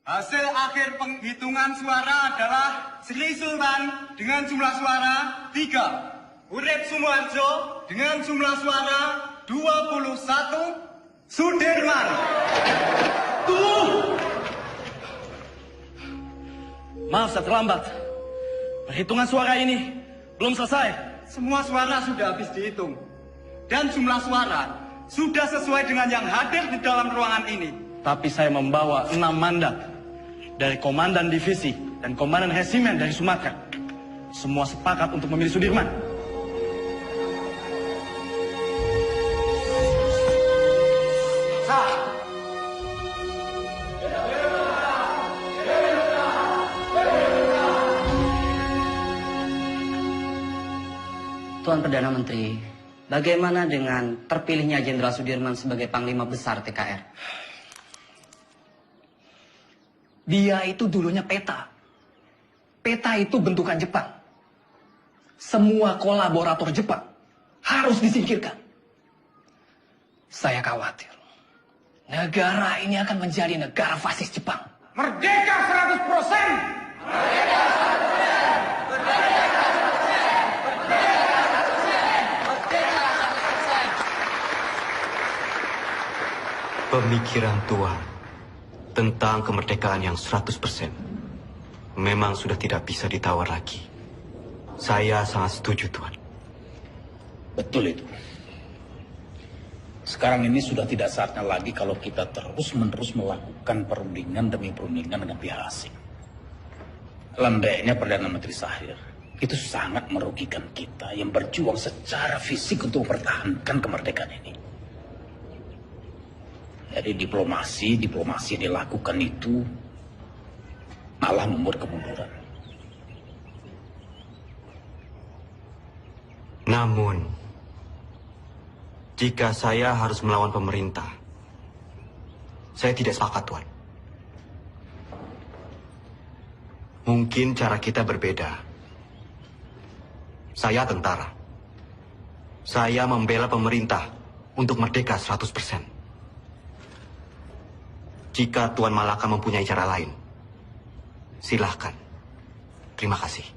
Hasil akhir penghitungan suara adalah Sri Sultan dengan jumlah suara 3. Urip Sumoharjo dengan jumlah suara 21. Sudirman. Tuh! Maaf saya terlambat. Perhitungan suara ini belum selesai. Semua suara sudah habis dihitung. Dan jumlah suara sudah sesuai dengan yang hadir di dalam ruangan ini. Tapi saya membawa 6 mandat dari Komandan Divisi dan Komandan Resimen dari Sumatera. Semua sepakat untuk memilih Sudirman. Tuan Perdana Menteri, bagaimana dengan terpilihnya Jenderal Sudirman sebagai Panglima Besar TKR? Dia itu dulunya peta. Peta itu bentukan Jepang. Semua kolaborator Jepang harus disingkirkan. Saya khawatir negara ini akan menjadi negara fasis Jepang. Merdeka 100%! Merdeka 100%! Merdeka 100%! Pemikiran Tuan tentang kemerdekaan yang 100% memang sudah tidak bisa ditawar lagi. Saya sangat setuju, Tuan. Betul itu. Sekarang ini sudah tidak saatnya lagi kalau kita terus-menerus melakukan perundingan demi perundingan dengan pihak asing. Landainya Perdana Menteri Shahrir itu sangat merugikan kita yang berjuang secara fisik untuk mempertahankan kemerdekaan ini. Jadi diplomasi yang dilakukan itu malah membuat kemunduran. Namun, jika saya harus melawan pemerintah, saya tidak sepakat, Tuan. Mungkin cara kita berbeda. Saya tentara. Saya membela pemerintah untuk merdeka 100%. Jika Tuan Malaka mempunyai cara lain, silahkan. Terima kasih.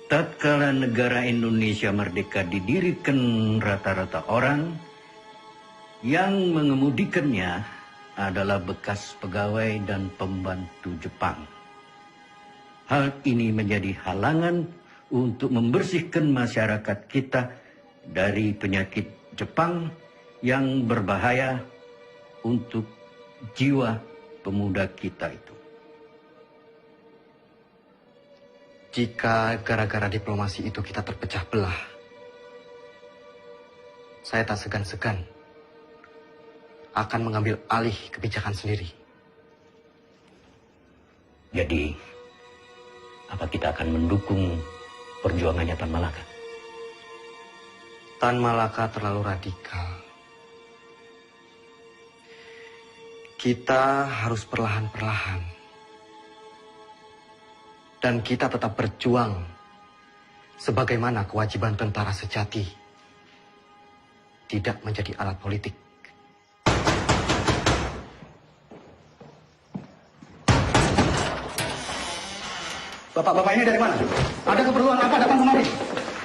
Tatkala negara Indonesia merdeka didirikan rata-rata orang yang mengemudikannya adalah bekas pegawai dan pembantu Jepang. Hal ini menjadi halangan untuk membersihkan masyarakat kita dari penyakit Jepang yang berbahaya untuk jiwa pemuda kita itu. Jika gara-gara diplomasi itu kita terpecah belah, saya tak segan-segan akan mengambil alih kebijakan sendiri. Jadi, apa kita akan mendukung perjuangannya Tan Malaka? Tan Malaka terlalu radikal. Kita harus perlahan-perlahan. Dan kita tetap berjuang sebagaimana kewajiban tentara sejati. Tidak menjadi alat politik. Bapak-bapak ini dari mana? Ada keperluan apa datang kemari?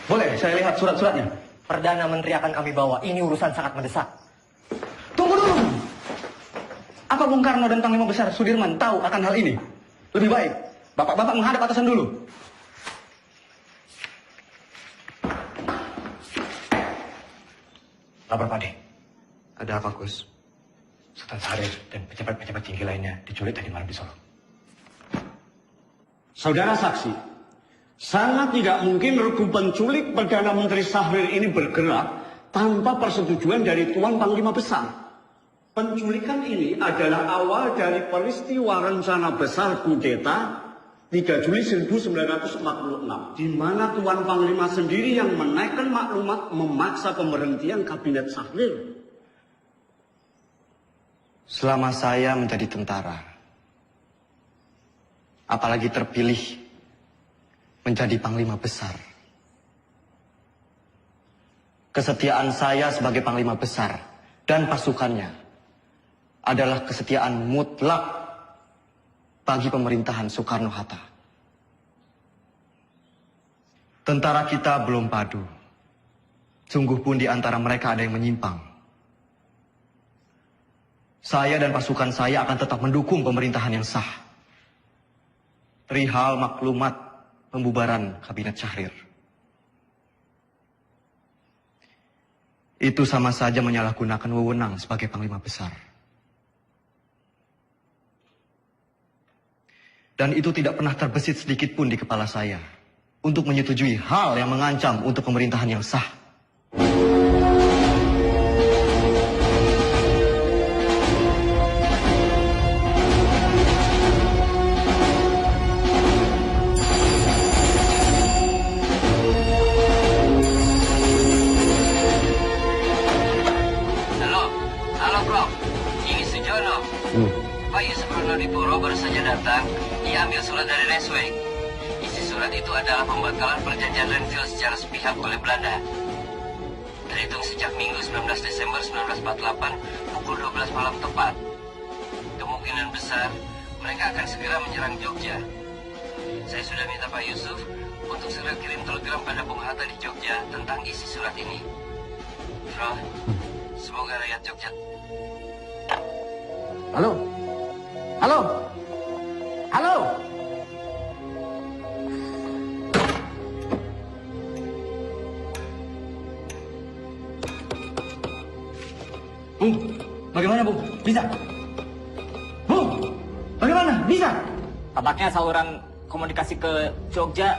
Boleh, saya lihat surat-suratnya. Perdana Menteri akan kami bawa. Ini urusan sangat mendesak. Tunggu dulu. Apa Bung Karno dan Panglima Besar Sudirman tahu akan hal ini? Lebih baik, bapak-bapak menghadap atasan dulu. Lapor Pak De. Ada apa, Gus? Sultan Syarif dan pejabat-pejabat tinggi lainnya diculik tadi malam di Solo. Saudara saksi, sangat tidak mungkin regu penculik Perdana Menteri Shahrir ini bergerak tanpa persetujuan dari Tuan Panglima Besar. Penculikan ini adalah awal dari peristiwa rencana besar kudeta 3 Juli 1946, di mana Tuan Panglima sendiri yang menaikkan maklumat memaksa pemberhentian kabinet Shahrir. Selama saya menjadi tentara, apalagi terpilih menjadi panglima besar. Kesetiaan saya sebagai panglima besar dan pasukannya adalah kesetiaan mutlak bagi pemerintahan Soekarno-Hatta. Tentara kita belum padu. Sungguh pun di antara mereka ada yang menyimpang. Saya dan pasukan saya akan tetap mendukung pemerintahan yang sah. Perihal maklumat pembubaran Kabinet Syahrir. Itu sama saja menyalahgunakan wewenang sebagai panglima besar. Dan itu tidak pernah terbesit sedikit pun di kepala saya untuk menyetujui hal yang mengancam untuk pemerintahan yang sah. Halo bro, ini Sujono. Pak Yusuf Pronodipuro baru saja datang. Dia ambil surat dari Resweg. Isi surat itu adalah pembatalan perjanjian Renville secara sepihak oleh Belanda. Terhitung sejak Minggu 19 Desember 1948 pukul 12 malam tepat. Kemungkinan besar mereka akan segera menyerang Jogja. Saya sudah minta Pak Yusuf untuk segera kirim telegram pada Bung Hatta di Jogja tentang isi surat ini. Bro, semoga rakyat Jogja. Halo? Halo? Halo? Bung, bagaimana Bung? Bisa? Bung, bagaimana? Bisa? Tampaknya saluran komunikasi ke Jogja,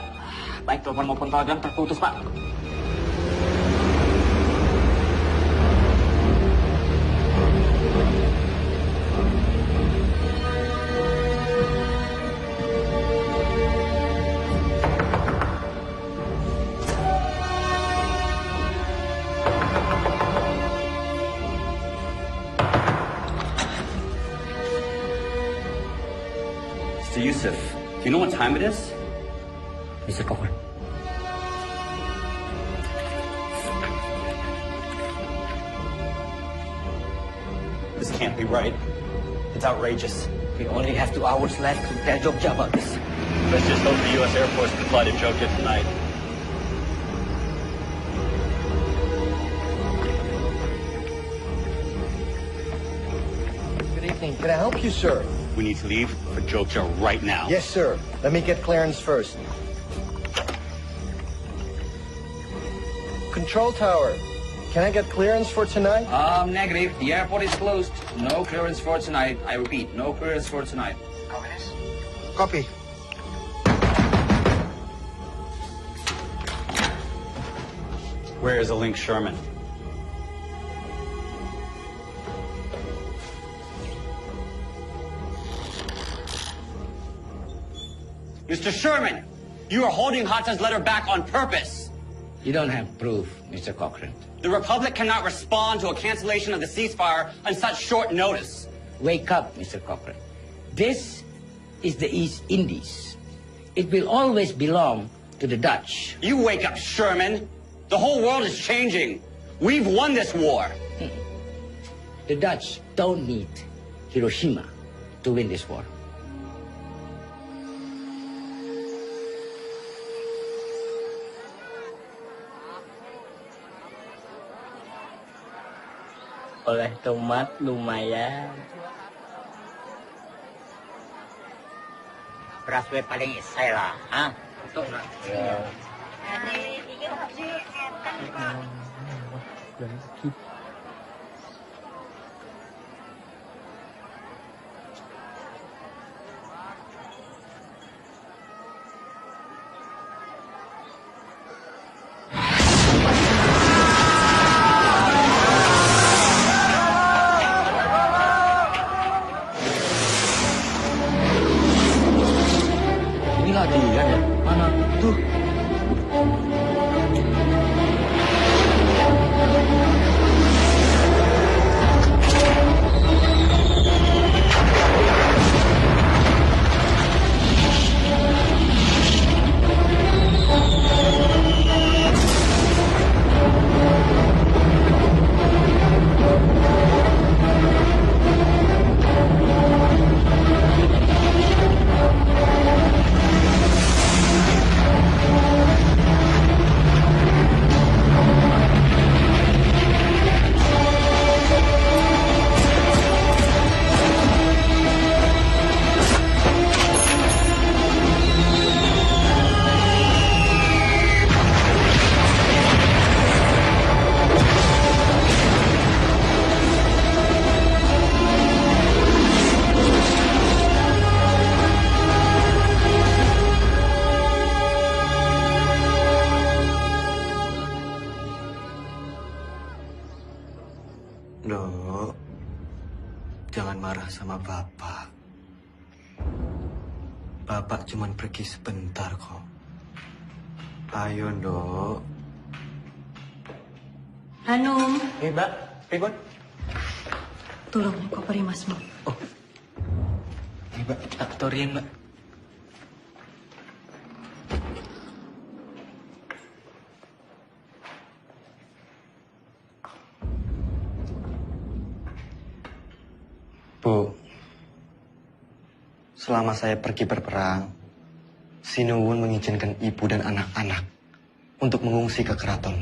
baik telepon maupun telegram terputus, Pak. Mr. Yusuf, do you know what time it is? Mr. Cochrane. This can't be right. It's outrageous. We only have 2 hours left to tell Jogja about this. Let's just hope the U.S. Air Force can fly to Jogja tonight. Good evening. Can I help you, sir? We need to leave for Jogja right now. Yes, sir. Let me get clearance first. Control tower. Can I get clearance for tonight? Negative. The airport is closed. No clearance for tonight. I repeat, no clearance for tonight. Copy. Where is a Link Sherman? Mr. Sherman, you are holding Hatta's letter back on purpose. You don't have proof, Mr. Cochrane. The Republic cannot respond to a cancellation of the ceasefire on such short notice. Wake up, Mr. Cochrane. This is the East Indies. It will always belong to the Dutch. You wake up, Sherman. The whole world is changing. We've won this war. The Dutch don't need Hiroshima to win this war. Oleh tomat lumayan. Beras we paling isai lah, ah. Untuk lah. Ya. Ini latihan ya? Mana? Tuh. marah sama Bapak. Bapak cuman pergi sebentar kok. Ayo, Ndok. Hanum. Mbak. Pripun? Tolong koperi Masmu. Mbak, tak torian, Mbak. Bu, selama saya pergi berperang, Sinuwun mengizinkan ibu dan anak-anak untuk mengungsi ke keraton.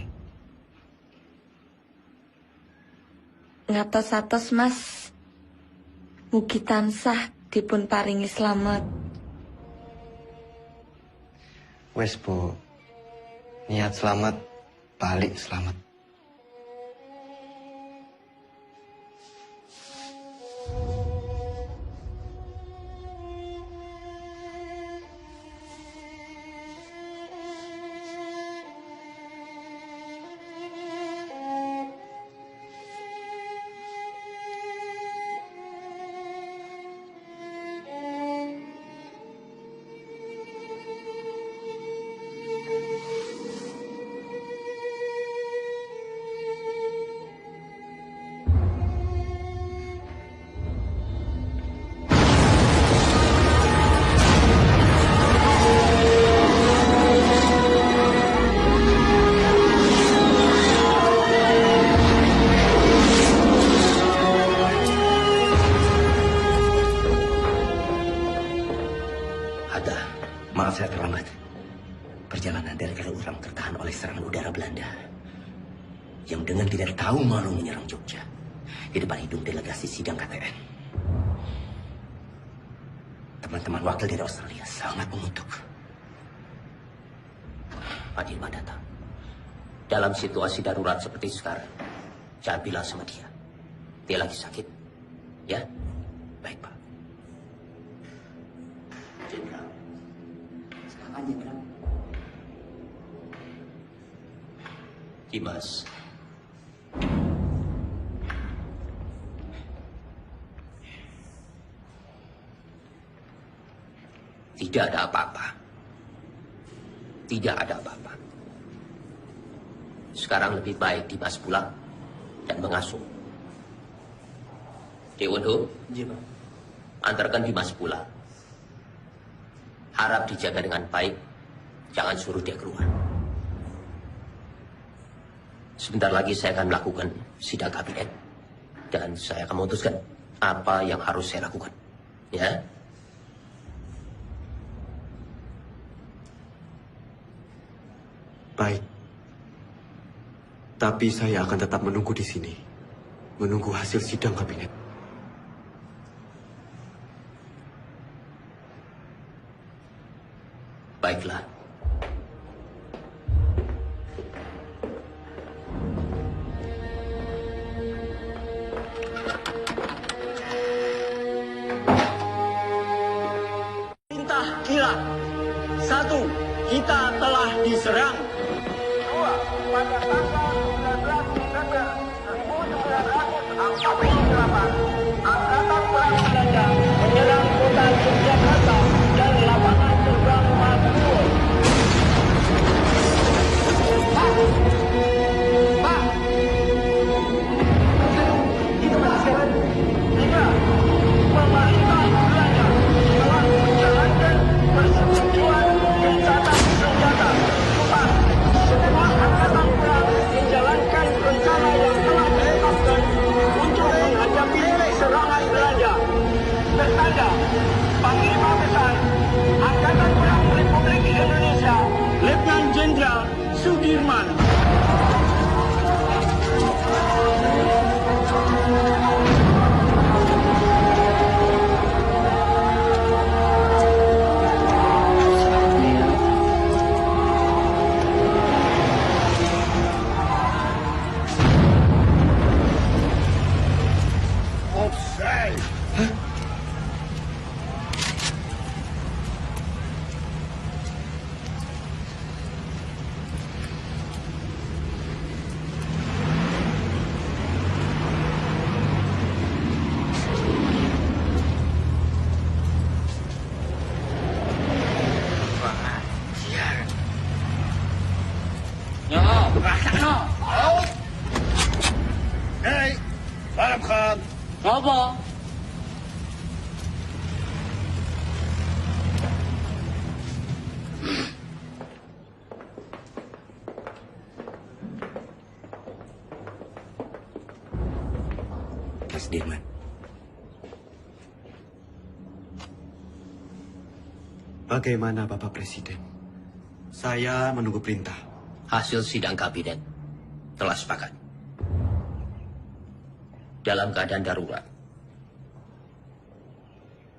Ngatos-atos Mas, mugi tansah dipun paringi slamet. Wes, Bu, niat selamat, balik selamat. Maaf saya terlambat. Perjalanan dari Kaliurang tertahan oleh serangan udara Belanda yang dengan tidak tahu malu menyerang Jogja di depan hidung delegasi sidang KTN. Teman-teman wakil dari Australia sangat mengutuk. Pak Dilma datang. Dalam situasi darurat seperti sekarang, jangan bilang sama dia. Dia lagi sakit. Ya? Baik, Pak. Jenderal. Silakan, Jenderal. Dimas. Tidak ada apa-apa. Tidak ada apa-apa. Sekarang lebih baik Dimas pulang dan mengasuh. Dewondo, antarkan Dimas pulang. Harap dijaga dengan baik. Jangan suruh dia keluar. Sebentar lagi saya akan melakukan sidang kabinet. Dan saya akan memutuskan apa yang harus saya lakukan. Ya? Baik. Tapi saya akan tetap menunggu di sini. Menunggu hasil sidang kabinet. Baiklah. Perintah kilat. 1. Kita telah diserang. 2. Pada tanggal 19 Desember 1948, Angkatan Perang Belanda menyerang kota Yogyakarta dan lapangan terbang Maguwo. Pak! Itu berhasil. 3. Pemerintah Belanda telah menjalankan persetujuan gencatan senjata. 4. Semua angkatan perang menjalankan rencana yang telah ditetapkan untuk menghadapi serangan Belanda. Bertanda, Panglima Besar Angkatan Perang Republik Indonesia, Letnan Jenderal Sudirman. Rasakno. Hei, Arab Khan. Apa? Mas Dirman. Bagaimana Bapak Presiden? Saya menunggu perintah. Hasil sidang kabinet telah sepakat. Dalam keadaan darurat,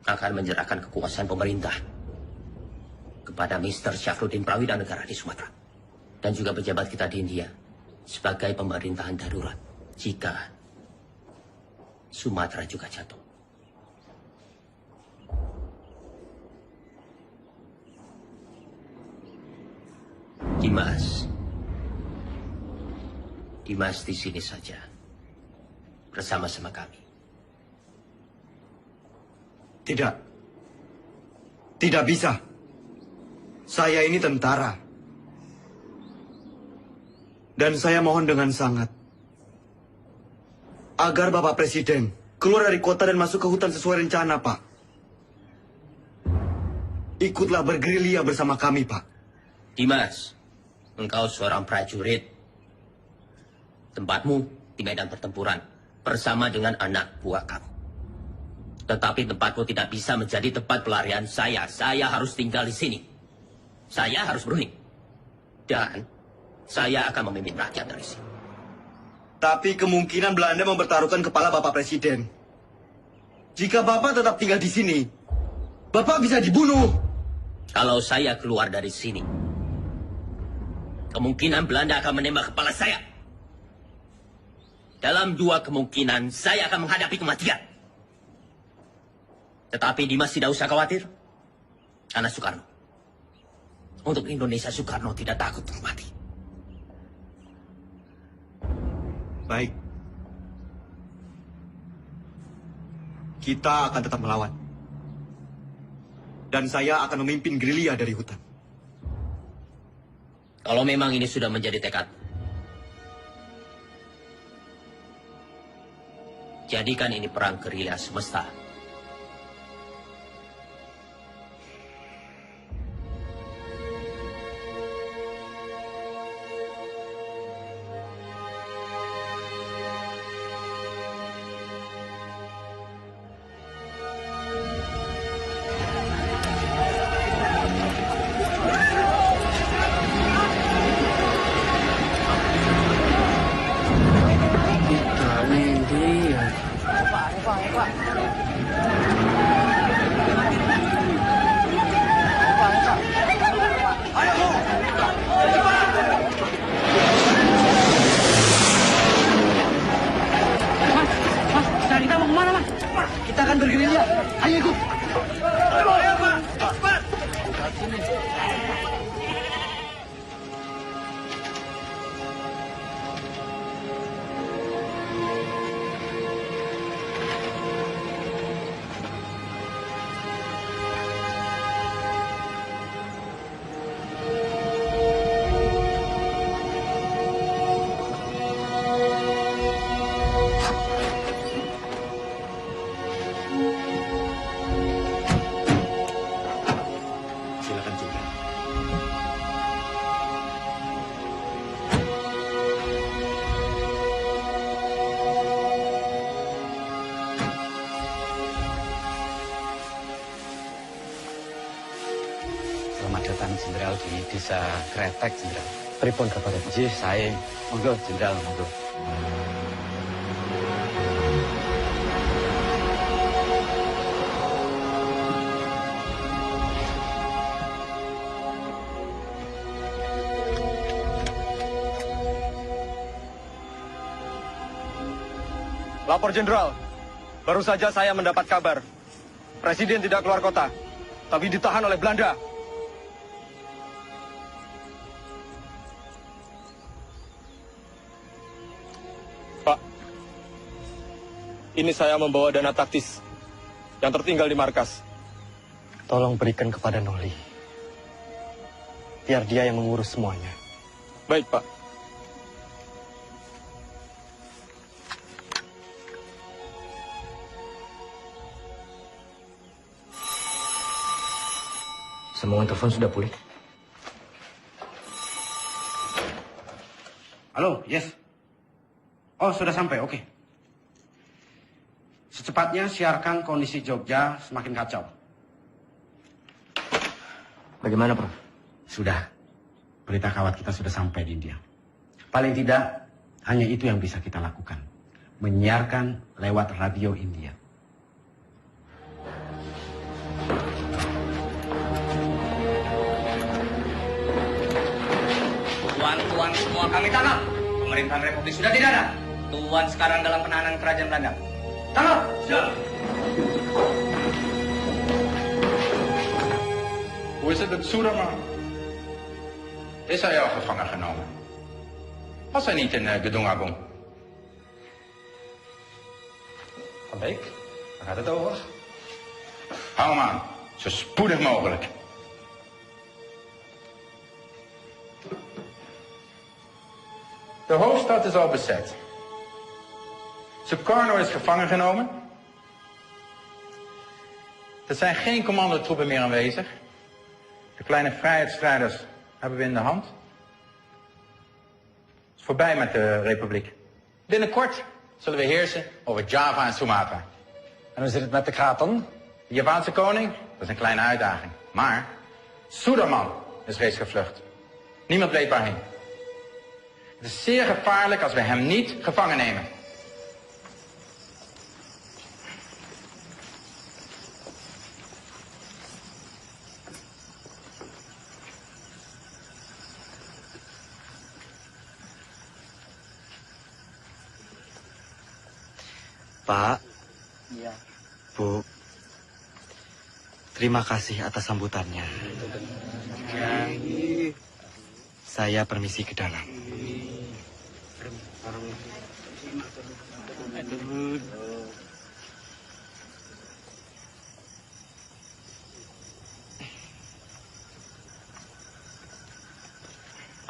akan menyerahkan kekuasaan pemerintah kepada Mr. Syafruddin Prawira Negara di Sumatera. Dan juga pejabat kita di India sebagai pemerintahan darurat jika Sumatera juga jatuh. Dimas di sini saja bersama-sama kami. Tidak. Tidak bisa. Saya ini tentara. Dan saya mohon dengan sangat agar Bapak Presiden keluar dari kota dan masuk ke hutan sesuai rencana, Pak. Ikutlah bergerilya bersama kami, Pak. Dimas, engkau seorang prajurit. Tempatmu di medan pertempuran bersama dengan anak buah kamu. Tetapi tempatmu tidak bisa menjadi tempat pelarian saya. Saya harus tinggal di sini. Saya harus berunding. Dan saya akan memimpin rakyat dari sini. Tapi kemungkinan Belanda mempertaruhkan kepala Bapak Presiden. Jika Bapak tetap tinggal di sini, Bapak bisa dibunuh. Kalau saya keluar dari sini, kemungkinan Belanda akan menembak kepala saya. Dalam 2 kemungkinan, saya akan menghadapi kematian. Tetapi Dimas tidak usah khawatir. Karena Soekarno. Untuk Indonesia, Soekarno tidak takut untuk mati. Baik. Kita akan tetap melawan. Dan saya akan memimpin gerilya dari hutan. Kalau memang ini sudah menjadi tekad, jadikan ini perang gerilya semesta. Jenderal di desa Kretek, Jenderal. Pripun kabar? Jih, sae. Monggo, Jenderal, monggo. Lapor Jenderal, baru saja saya mendapat kabar. Presiden tidak keluar kota, tapi ditahan oleh Belanda. Pak, ini saya membawa dana taktis yang tertinggal di markas. Tolong berikan kepada Noli. Biar dia yang mengurus semuanya. Baik, Pak. Semua telepon sudah pulih. Halo, yes. Oh, sudah sampai, oke. Secepatnya siarkan kondisi Jogja semakin kacau. Bagaimana, Prof? Sudah. Berita kawat kita sudah sampai di India. Paling tidak, hanya itu yang bisa kita lakukan. Menyiarkan lewat radio India. Tuan-tuan semua kami tangkap. Pemerintahan Republik sudah tidak ada. Tuan sekarang dalam penahanan kerajaan Belanda. Tangkap! Siap! Hoe is het met Soeraman? Is hij al gevangen genomen? Was hij niet in Gedung Agung? Van Beek, waar gaat het over? Hou hem aan, zo spoedig mogelijk. De hoofdstad is al bezet. Sukarno is gevangen genomen. Er zijn geen commandotroepen meer aanwezig. De kleine vrijheidsstrijders hebben we in de hand. Het is voorbij met de republiek. Binnenkort zullen we heersen over Java en Sumatra. En hoe zit het met de Kraton? De Javaanse koning? Dat is een kleine uitdaging. Maar Suderman is reeds gevlucht. Niemand weet waarheen. Het is zeer gevaarlijk als we hem niet gevangen nemen. Pak, Iya. Bu, terima kasih atas sambutannya. Saya permisi ke dalam.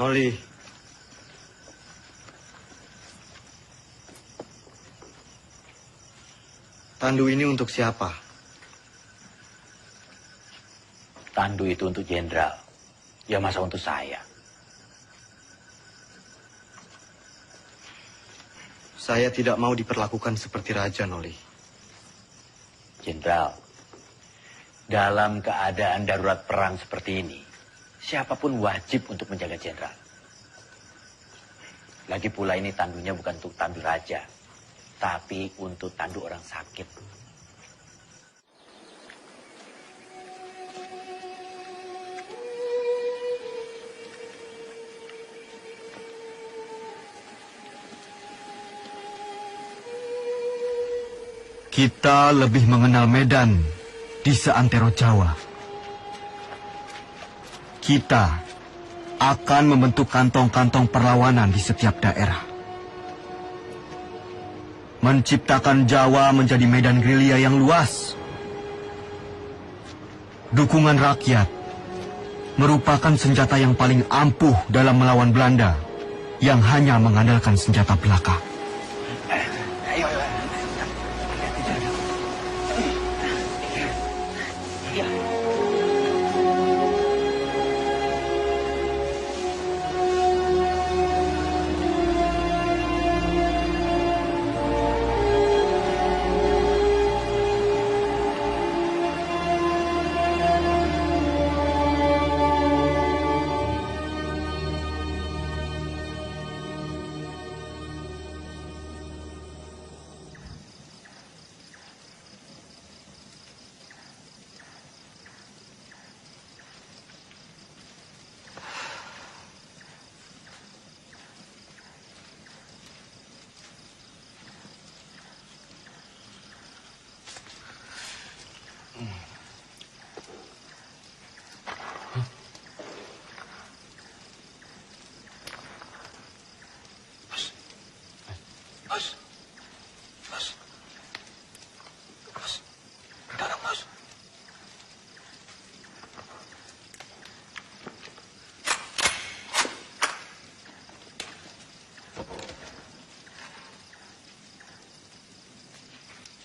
Noli. Tandu ini untuk siapa? Tandu itu untuk jenderal. Ya masa untuk saya. Saya tidak mau diperlakukan seperti raja, Noli. Jenderal, dalam keadaan darurat perang seperti ini, siapapun wajib untuk menjaga jenderal. Lagi pula ini tandunya bukan untuk tandu raja, tapi untuk tandu orang sakit. Kita lebih mengenal Medan di seantero Jawa. Kita akan membentuk kantong-kantong perlawanan di setiap daerah. Menciptakan Jawa menjadi medan gerilya yang luas. Dukungan rakyat merupakan senjata yang paling ampuh dalam melawan Belanda yang hanya mengandalkan senjata belaka.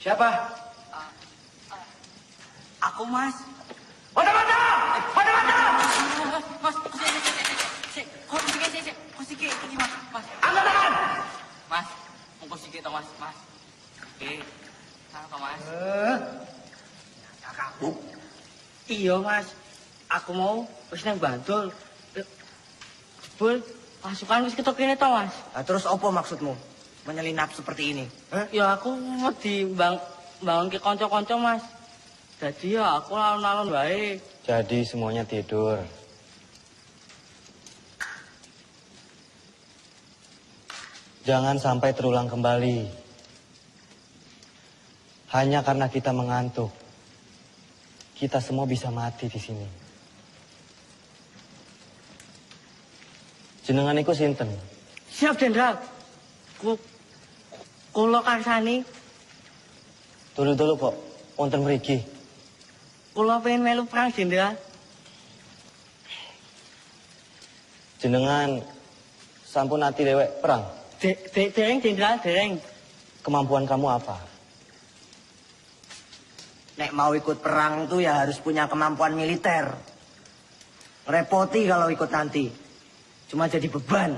Siapa? Aku, Mas. Mata-mata! Mata-mata! Sithik to, Mas. Mas. Oke. Sama Mas. Kakakku. Iya, Mas. Aku mau wis nang Bantul. Jebul pasukan wis ketok kene to, Mas. Nah, terus apa maksudmu? Menyelinap seperti ini? Ya aku wedi bangun ke kanca-kanca, Mas. Jadi ya aku alon-alon wae. Jadi semuanya tidur. Jangan sampai terulang kembali. Hanya karena kita mengantuk, kita semua bisa mati di sini. Jenengan iku sinten? Siap, Jenderal. Kula karsani. Dulu kok, wonten mriki. Kula pengen melu perang, Jenderal. Jenengan sampun ati dewek perang? Dereng, Jenderal, dereng. Kemampuan kamu apa? Nek mau ikut perang tuh ya harus punya kemampuan militer. Repoti kalau ikut nanti. Cuma jadi beban.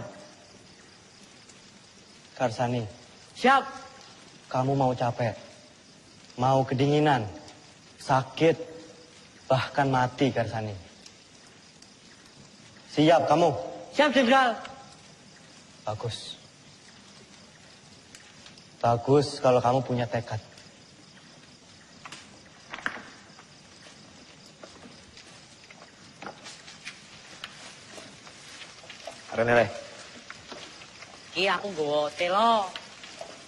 Karsani. Siap. Kamu mau capek, mau kedinginan, sakit, bahkan mati, Karsani. Siap kamu? Siap, Jenderal. Bagus. Bagus kalau kamu punya tekad. Renele. Iya, aku nggawa telo.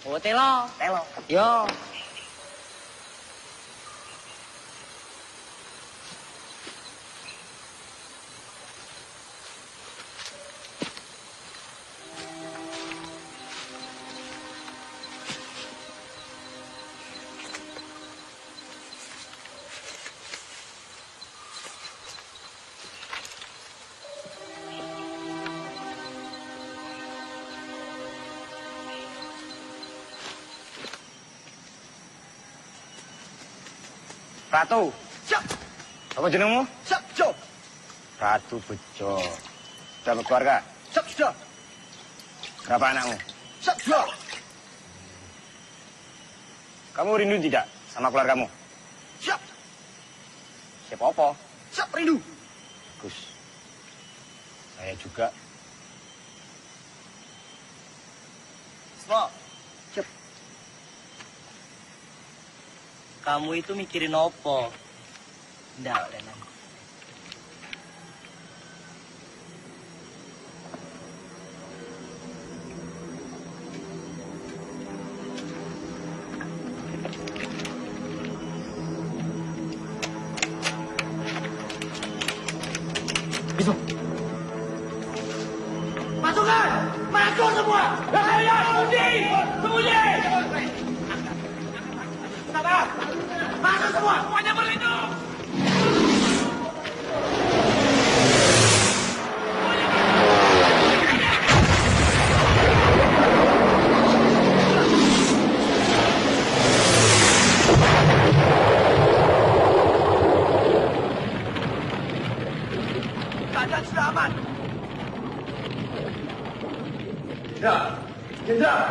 Nggawa telo. Telo. Yo. Ratu. Siap. Apa jenengmu? Siap, Jo. Ratu Bejo. Sudah berkeluarga? Siap, sudah. Berapa anakmu? Siap, sudah. Kamu rindu tidak sama keluargamu? Siap. Siapa apa? Siap, rindu. Bagus. Saya juga. Semua. Siap. Kamu itu mikirin apa? Nggak, Renan. Bisa. Pasukan! Masuk semua! Kalian sembunyi! Sembunyi! Sabar! Masuk semua! Semuanya berlindung! Keadaan sudah aman. Jenderal.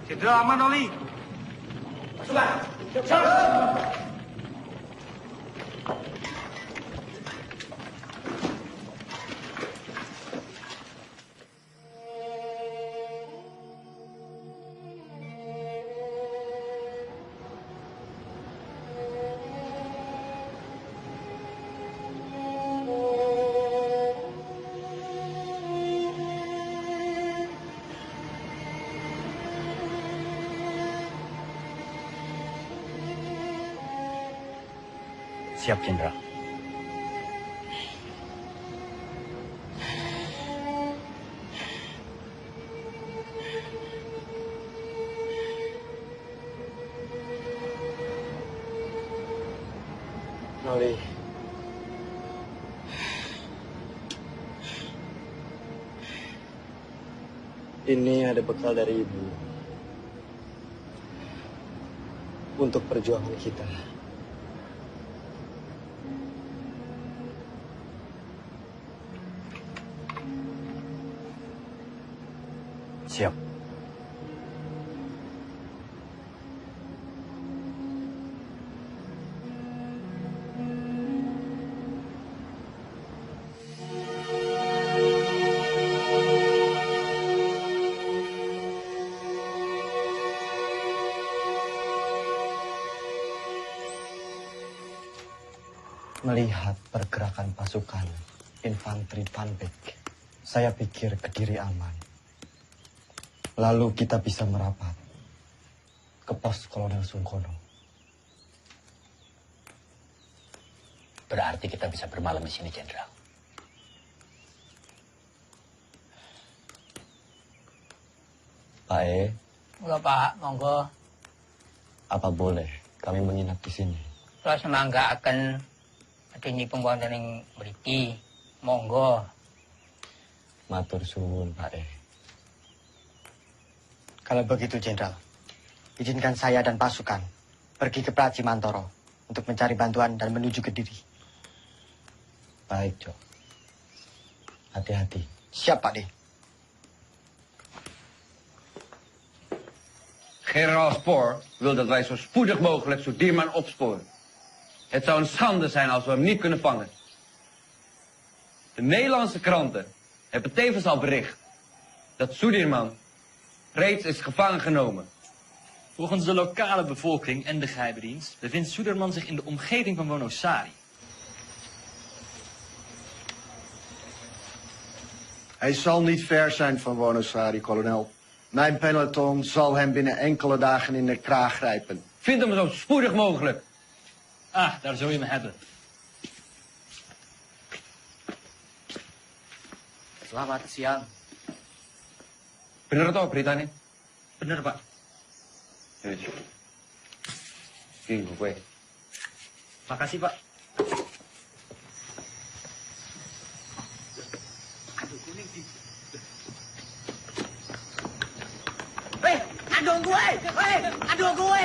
Jenderal aman, Oli. Pasukan! Siap, Jenderal. Noli. Ini ada bekal dari Ibu. Untuk perjuangan kita. Siap. Melihat pergerakan pasukan infanteri Van Beek, saya pikir Kediri aman. Lalu kita bisa merapat ke pos Kolonel Sungkono. Berarti kita bisa bermalam di sini, Jenderal. Pak E, Enggak, Pak. Monggo. apa boleh kami menginap di sini? Kalau semangga akan adanya pembuatan yang beriki. Monggo. Matur suwun, Pak E. Kalau begitu, Jenderal, izinkan saya dan pasukan pergi ke Praci Mantoro untuk mencari bantuan dan menuju Kediri. Baik, Jo. Hati-hati. Siap, Pak D. Generaal Spoor wil dat wij zo spoedig mogelijk Sudirman opsporen. Het zou een schande zijn als we hem niet kunnen vangen. De Nederlandse kranten hebben tevens al bericht dat Sudirman reeds is gevangen genomen. Volgens de lokale bevolking en de geheime dienst bevindt Sudirman zich in de omgeving van Wonosari. Hij zal niet ver zijn van Wonosari, kolonel. Mijn peloton zal hem binnen enkele dagen in de kraag grijpen. Vind hem zo spoedig mogelijk. Ah, daar zul je me hebben. Selamat siang. Bener toh beritanya? Bener, Pak. Ini gue. Makasih, Pak. Aduh gue! Aduh gue!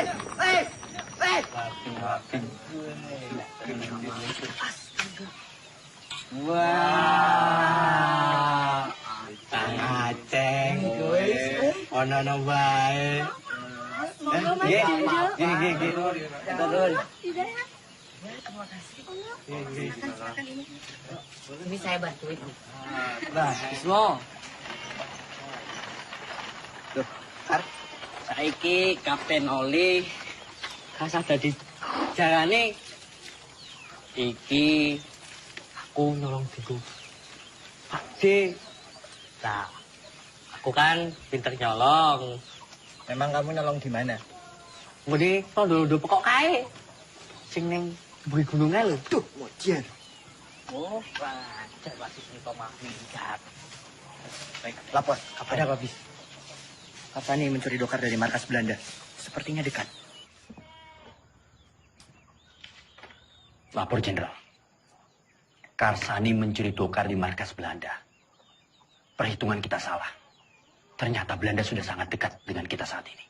Wah, Kang Aceng, ono no bae. Gini. Ini saya bantuin. Nah, Ismo. Saiki Kapten Oli kasah dadi jarane iki aku nolong diku Pak D. Nah, aku kan pinter nyolong. Memang kamu nyolong di mana? Ngene tondo pokok kae. Sing ning buri gunungan lho. Duh, mojen. Oh, wajar wasis nika mah minggat. Baik, lapor. Ada apa, Bis? Karsani mencuri dokar dari markas Belanda. Sepertinya dekat. Lapor, Jenderal. Karsani mencuri dokar di markas Belanda. Perhitungan kita salah. Ternyata Belanda sudah sangat dekat dengan kita saat ini.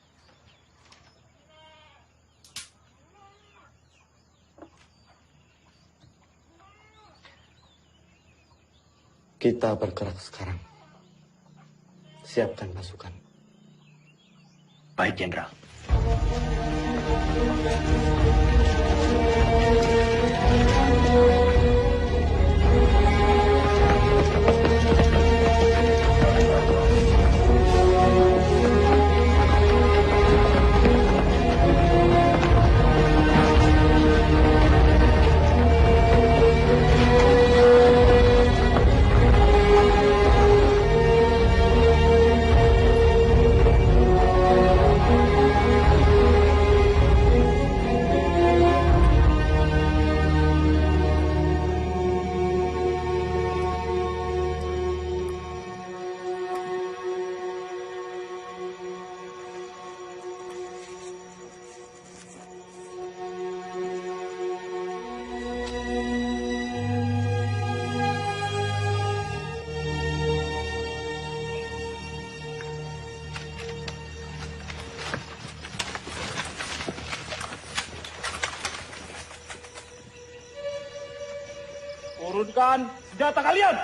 Kita bergerak sekarang. Siapkan pasukan. Baik, Jenderal. Turunkan senjata kalian!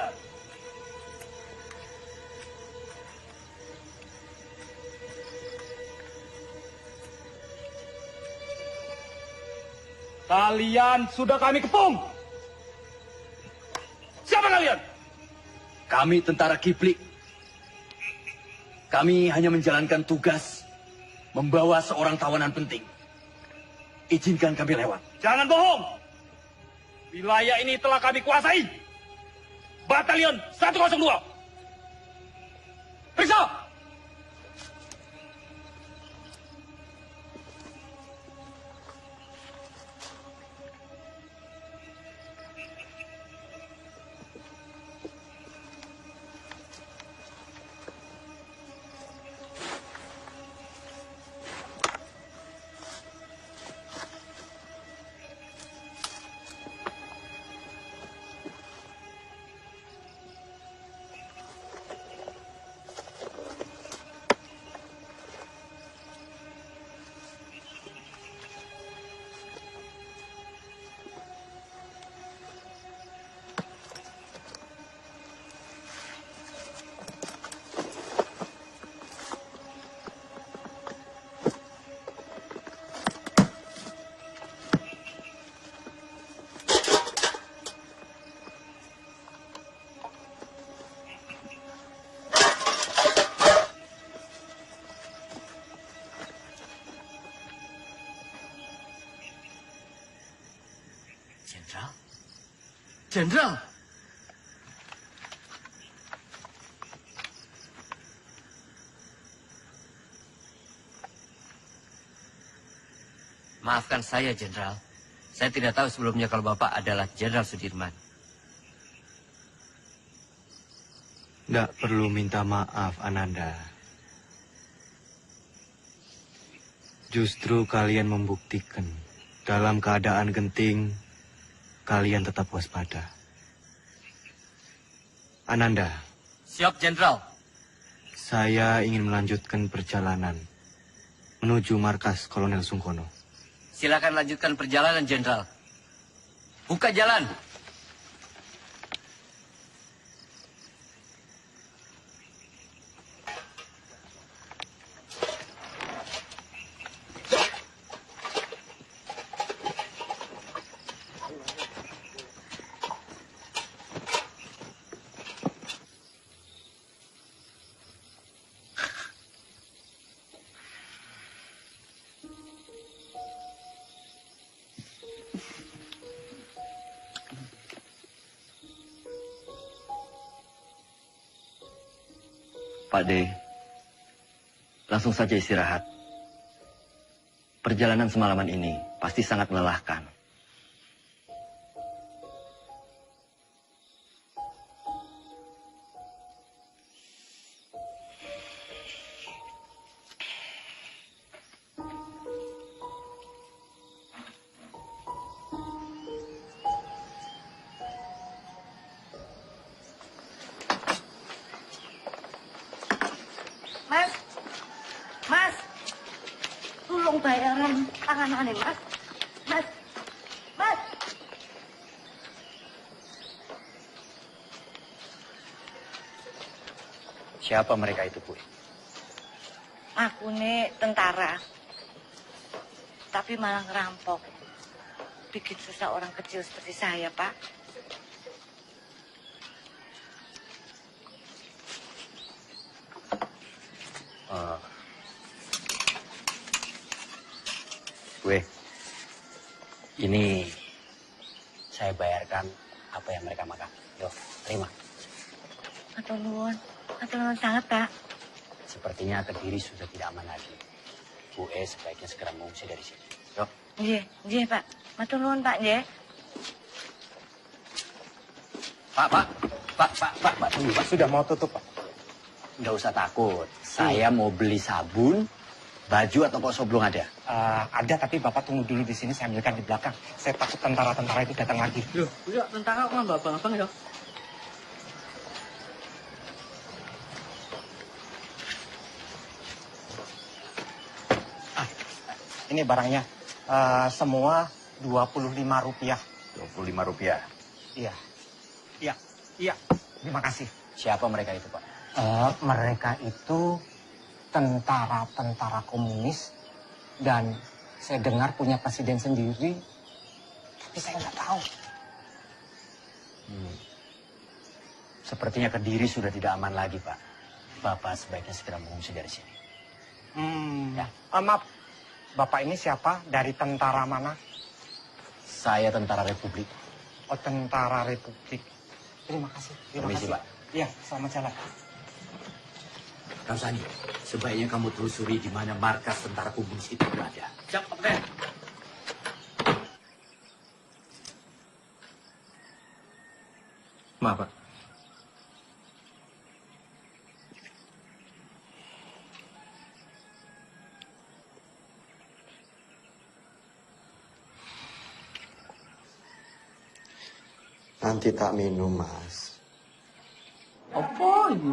Kalian sudah kami kepung! Siapa kalian? Kami tentara Kiplik. Kami hanya menjalankan tugas membawa seorang tawanan penting. Izinkan kami lewat. Jangan bohong! Wilayah ini telah kami kuasai. Batalion 102. Periksa! Jenderal. Maafkan saya, Jenderal. Saya tidak tahu sebelumnya kalau Bapak adalah Jenderal Sudirman. Tidak perlu minta maaf, Ananda. Justru kalian membuktikan dalam keadaan genting, kalian tetap waspada. Ananda. Siap, Jenderal. Saya ingin melanjutkan perjalanan menuju markas Kolonel Sungkono. Silakan lanjutkan perjalanan, Jenderal. Buka jalan. Pak D, langsung saja istirahat. Perjalanan semalaman ini pasti sangat melelahkan. Mas, tolong bayaran tangan aneh, Mas. Mas. Siapa mereka itu, Bu? Aku nih tentara, tapi malah ngerampok. Bikin susah orang kecil seperti saya, Pak. Gue, ini saya bayarkan apa yang mereka makan. Yo, terima. Atur nuwun sangat, Pak. Sepertinya Kediri sudah tidak aman lagi. Bu sebaiknya segera mengungsi dari sini. Yo. Nggih, Pak. Matur nuwun, Pak, nggih. Pak, tunggu, Pak. Sudah mau tutup, Pak. Nggak usah takut. Saya mau beli sabun, baju atau kok soblong ada? Ada, tapi Bapak tunggu dulu di sini, saya ambilkan di belakang. Saya takut tentara-tentara itu datang lagi. Loh, ya tentara kok nggak abang-abang ya? Ini barangnya, semua Rp25. Rp25? Iya. Terima kasih. Siapa mereka itu, Pak? Mereka itu tentara-tentara komunis dan saya dengar punya presiden sendiri, tapi saya nggak tahu. Sepertinya Kediri sudah tidak aman lagi, Pak. Bapak sebaiknya segera mengungsi dari sini. Ya. Maaf, Bapak ini siapa? Dari tentara mana? Saya tentara Republik. Tentara Republik. Terima kasih. Permisi, Pak. Iya, selamat jalan. Kang Sani, sebaiknya kamu telusuri di mana markas tentara komunis itu berada. Siap, Kapten. Maaf, Pak. Nanti tak minum, Mas. Apa ini?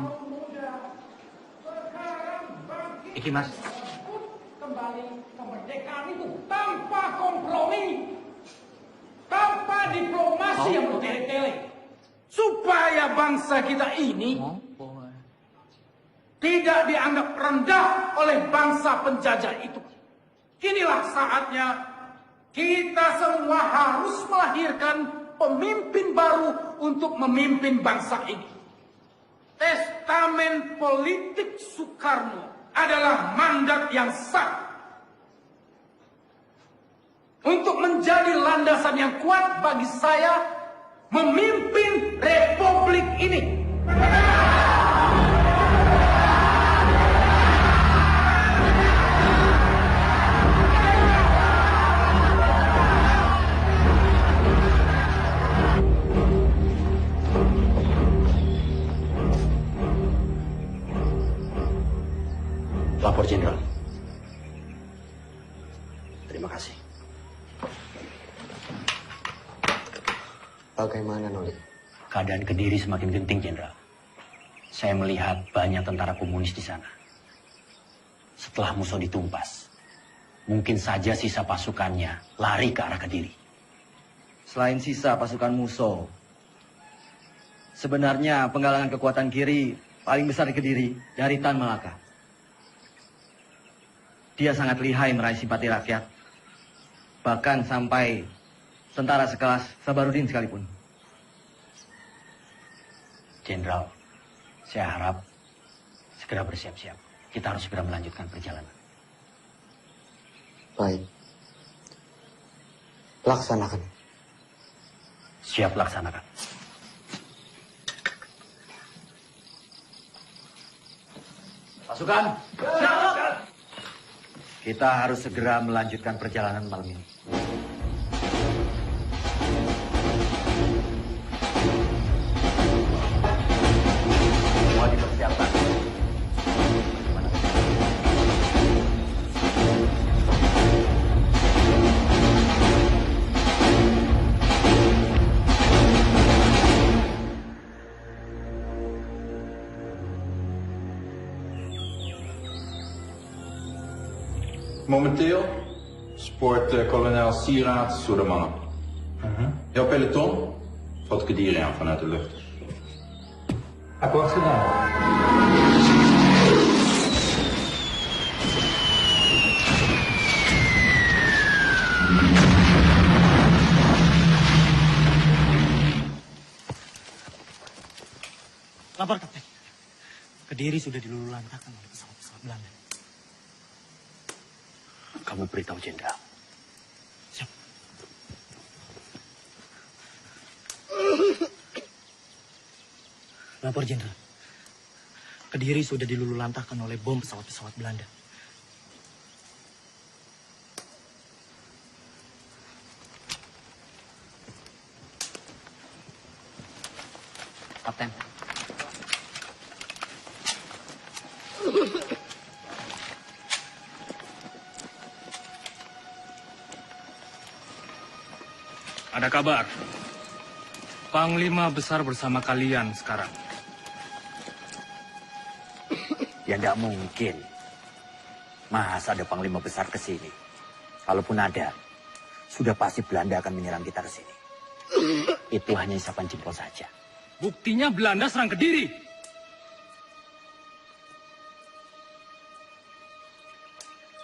Iki, Mas. Kembali kemerdekaan itu tanpa kompromi, tanpa diplomasi yang bertele-tele, supaya bangsa kita ini tidak dianggap rendah oleh bangsa penjajah itu. Inilah saatnya kita semua harus melahirkan pemimpin baru untuk memimpin bangsa ini. Testamen politik Soekarno adalah mandat yang sah untuk menjadi landasan yang kuat bagi saya memimpin republik ini. Lapor Jenderal. Terima kasih. Bagaimana, Noli? Keadaan Kediri semakin genting, Jenderal. Saya melihat banyak tentara komunis di sana. Setelah Musso ditumpas, mungkin saja sisa pasukannya lari ke arah Kediri. Selain sisa pasukan Musso, sebenarnya penggalangan kekuatan kiri paling besar di Kediri dari Tan Malaka. Dia sangat lihai meraih simpati rakyat, bahkan sampai tentara sekelas Sabarudin sekalipun. Jenderal, saya harap segera bersiap-siap. Kita harus segera melanjutkan perjalanan. Baik. Laksanakan. Siap laksanakan. Pasukan. Kita harus segera melanjutkan perjalanan malam ini. Semua dipersiapkan. Momenteel spoort kolonel Sieraerts door de mannen. Jouw peloton valt Kediri aan vanuit de lucht. Akkoord gedaan. Lapor, Kapten. Kediri sudah dilululantakkan oleh pesawat-pesawat Belanda. Kamu beritahu Jenderal. Siap. Lapor Jenderal. Kediri sudah dilululantakkan oleh bom pesawat-pesawat Belanda. Kapten. Ada kabar. Panglima besar bersama kalian sekarang. Ya tidak mungkin. Masa ada panglima besar ke sini? Kalaupun ada, sudah pasti Belanda akan menyerang kita ke sini. Itu hanya isapan jempol saja. Buktinya Belanda serang Kediri.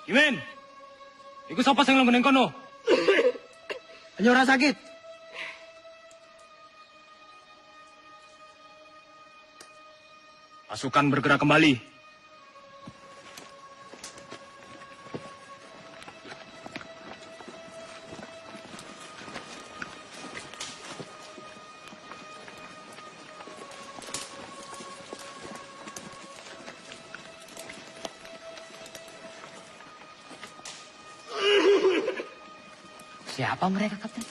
Imen, ikut siapa yang langgunin kono? Hanya orang sakit. Pasukan bergerak kembali. Siapa mereka, Kapten?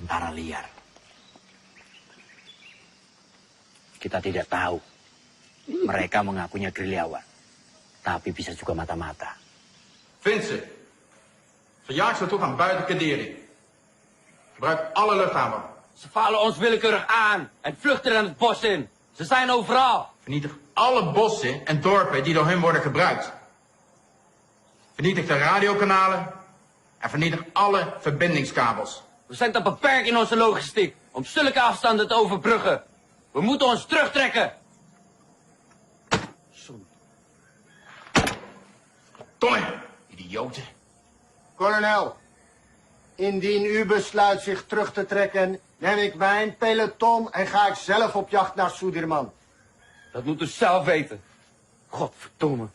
Tentara liar. Kita tidak tahu. Mereka mengakunya gerilyawan. Tapi bisa juga mata-mata. Vincent, verjaag ze toegang buiten Kaderi. Gebruik alle luchthaven. Ze vallen ons willekeurig aan en vluchten dan het bos in. Ze zijn overal. Vernietig alle bossen en dorpen die door hun worden gebruikt. Vernietig de radiokanalen en vernietig alle verbindingskabels. We zijn te beperkt in onze logistiek om zulke afstanden te overbruggen. We moeten ons terugtrekken. Tonnen, idioten. Kolonel, indien u besluit zich terug te trekken, neem ik mijn peloton en ga ik zelf op jacht naar Sudirman. Dat moet u zelf weten. Godverdomme.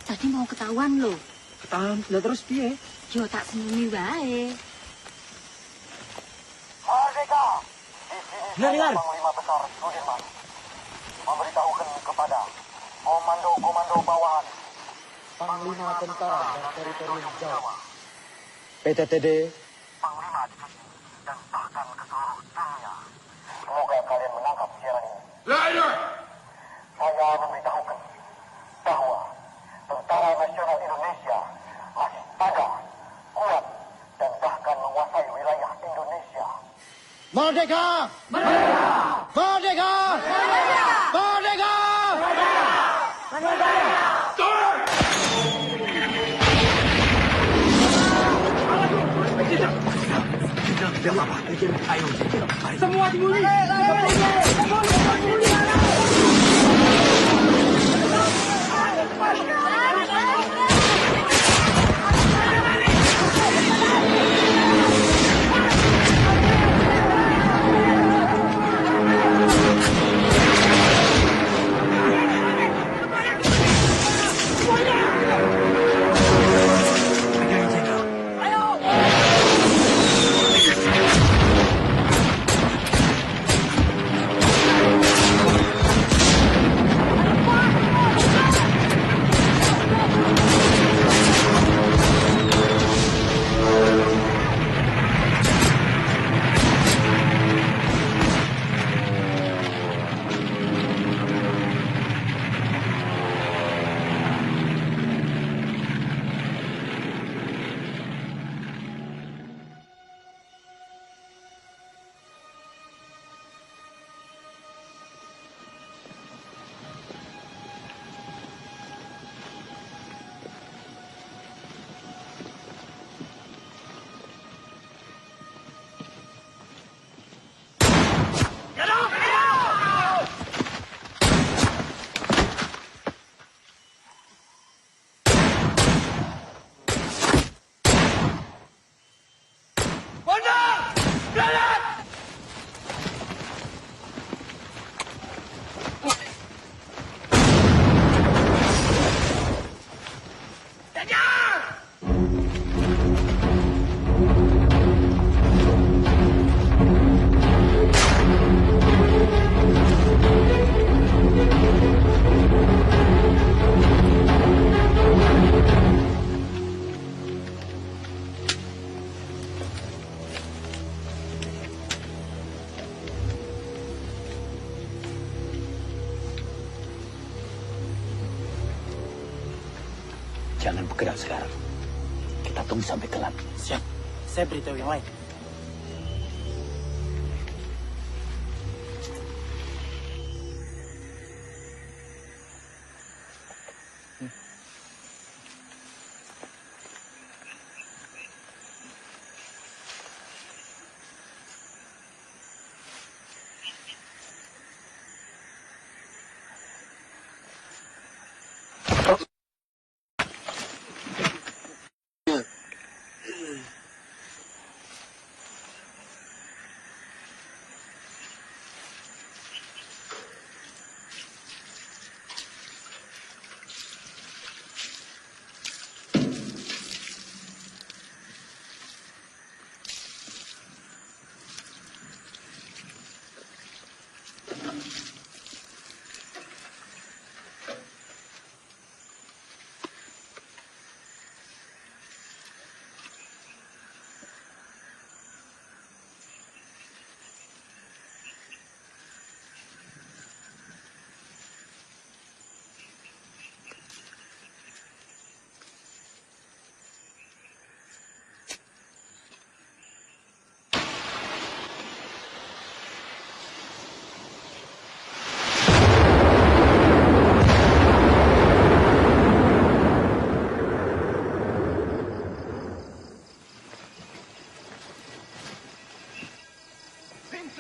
Tadi mau ketahuan loh. Ketahuan, lah terus piye? Yo tak seneni wae. Merdeka! Dengar. Panglima Besar Sudirman memberitahukan kepada komando-komando bawahan Panglima Tentara dan Teritorium Jawa, PTTD, Panglima Divisi, dan bahkan ke seluruh dunia. Semoga kalian menangkap siaran ini. Leider! Saya memberitahukan bahwa Tentara Nasional Indonesia masih ada, kuat, dan bahkan menguasai wilayah Indonesia. Merdeka! Merdeka! Merdeka! Merdeka! Merdeka! Merdeka! Semua dimulai. Jangan bergerak sekarang. Kita tunggu sampai gelap. Siap. Saya beritahu yang lain.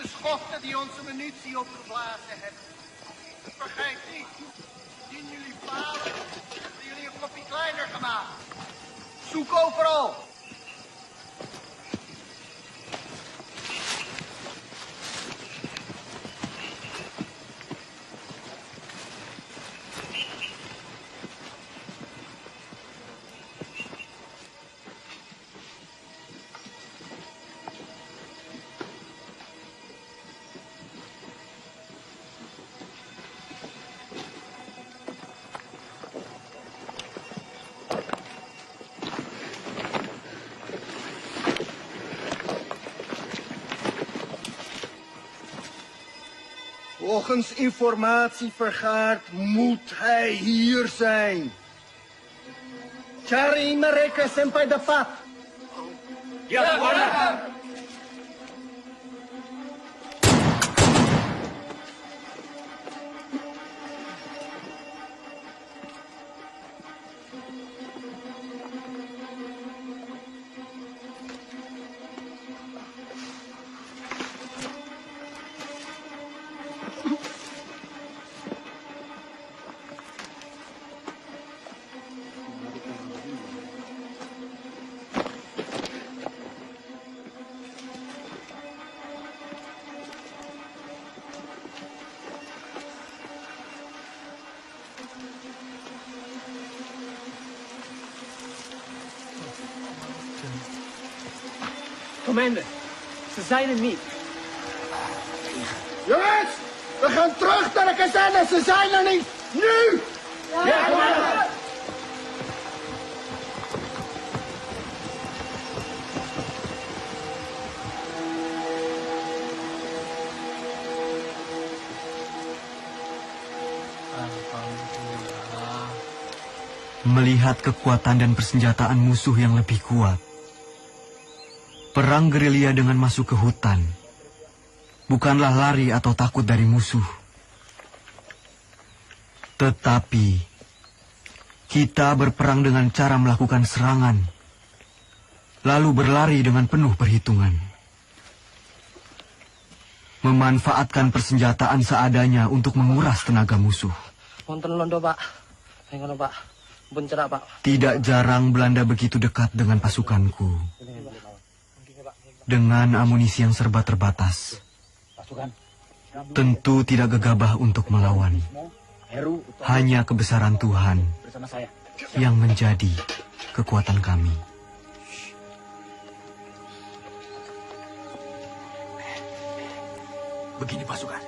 Schotten die onze munitie opgeblazen hebben. Vergeet niet, zien jullie falen, hebben jullie een kopje kleiner gemaakt. Zoek overal. Volgens informatie vergaard moet hij hier zijn. Cari mereka sampai dapat. Ya, Komandan. Commander, ze zijn er niet. Jongens, we gaan terug naar de kazerne. Ze zijn er niet. Nu! Ja, commander! Melihat kekuatan dan persenjataan musuh yang lebih kuat, perang gerilya dengan masuk ke hutan bukanlah lari atau takut dari musuh. Tetapi kita berperang dengan cara melakukan serangan, lalu berlari dengan penuh perhitungan. Memanfaatkan persenjataan seadanya untuk menguras tenaga musuh. Wonten londo, Pak. Ngono, Pak. Bencerak, Pak. Tidak jarang Belanda begitu dekat dengan pasukanku. Dengan amunisi yang serba terbatas, tentu tidak gegabah untuk melawan. Hanya kebesaran Tuhan yang menjadi kekuatan kami. Begini pasukan.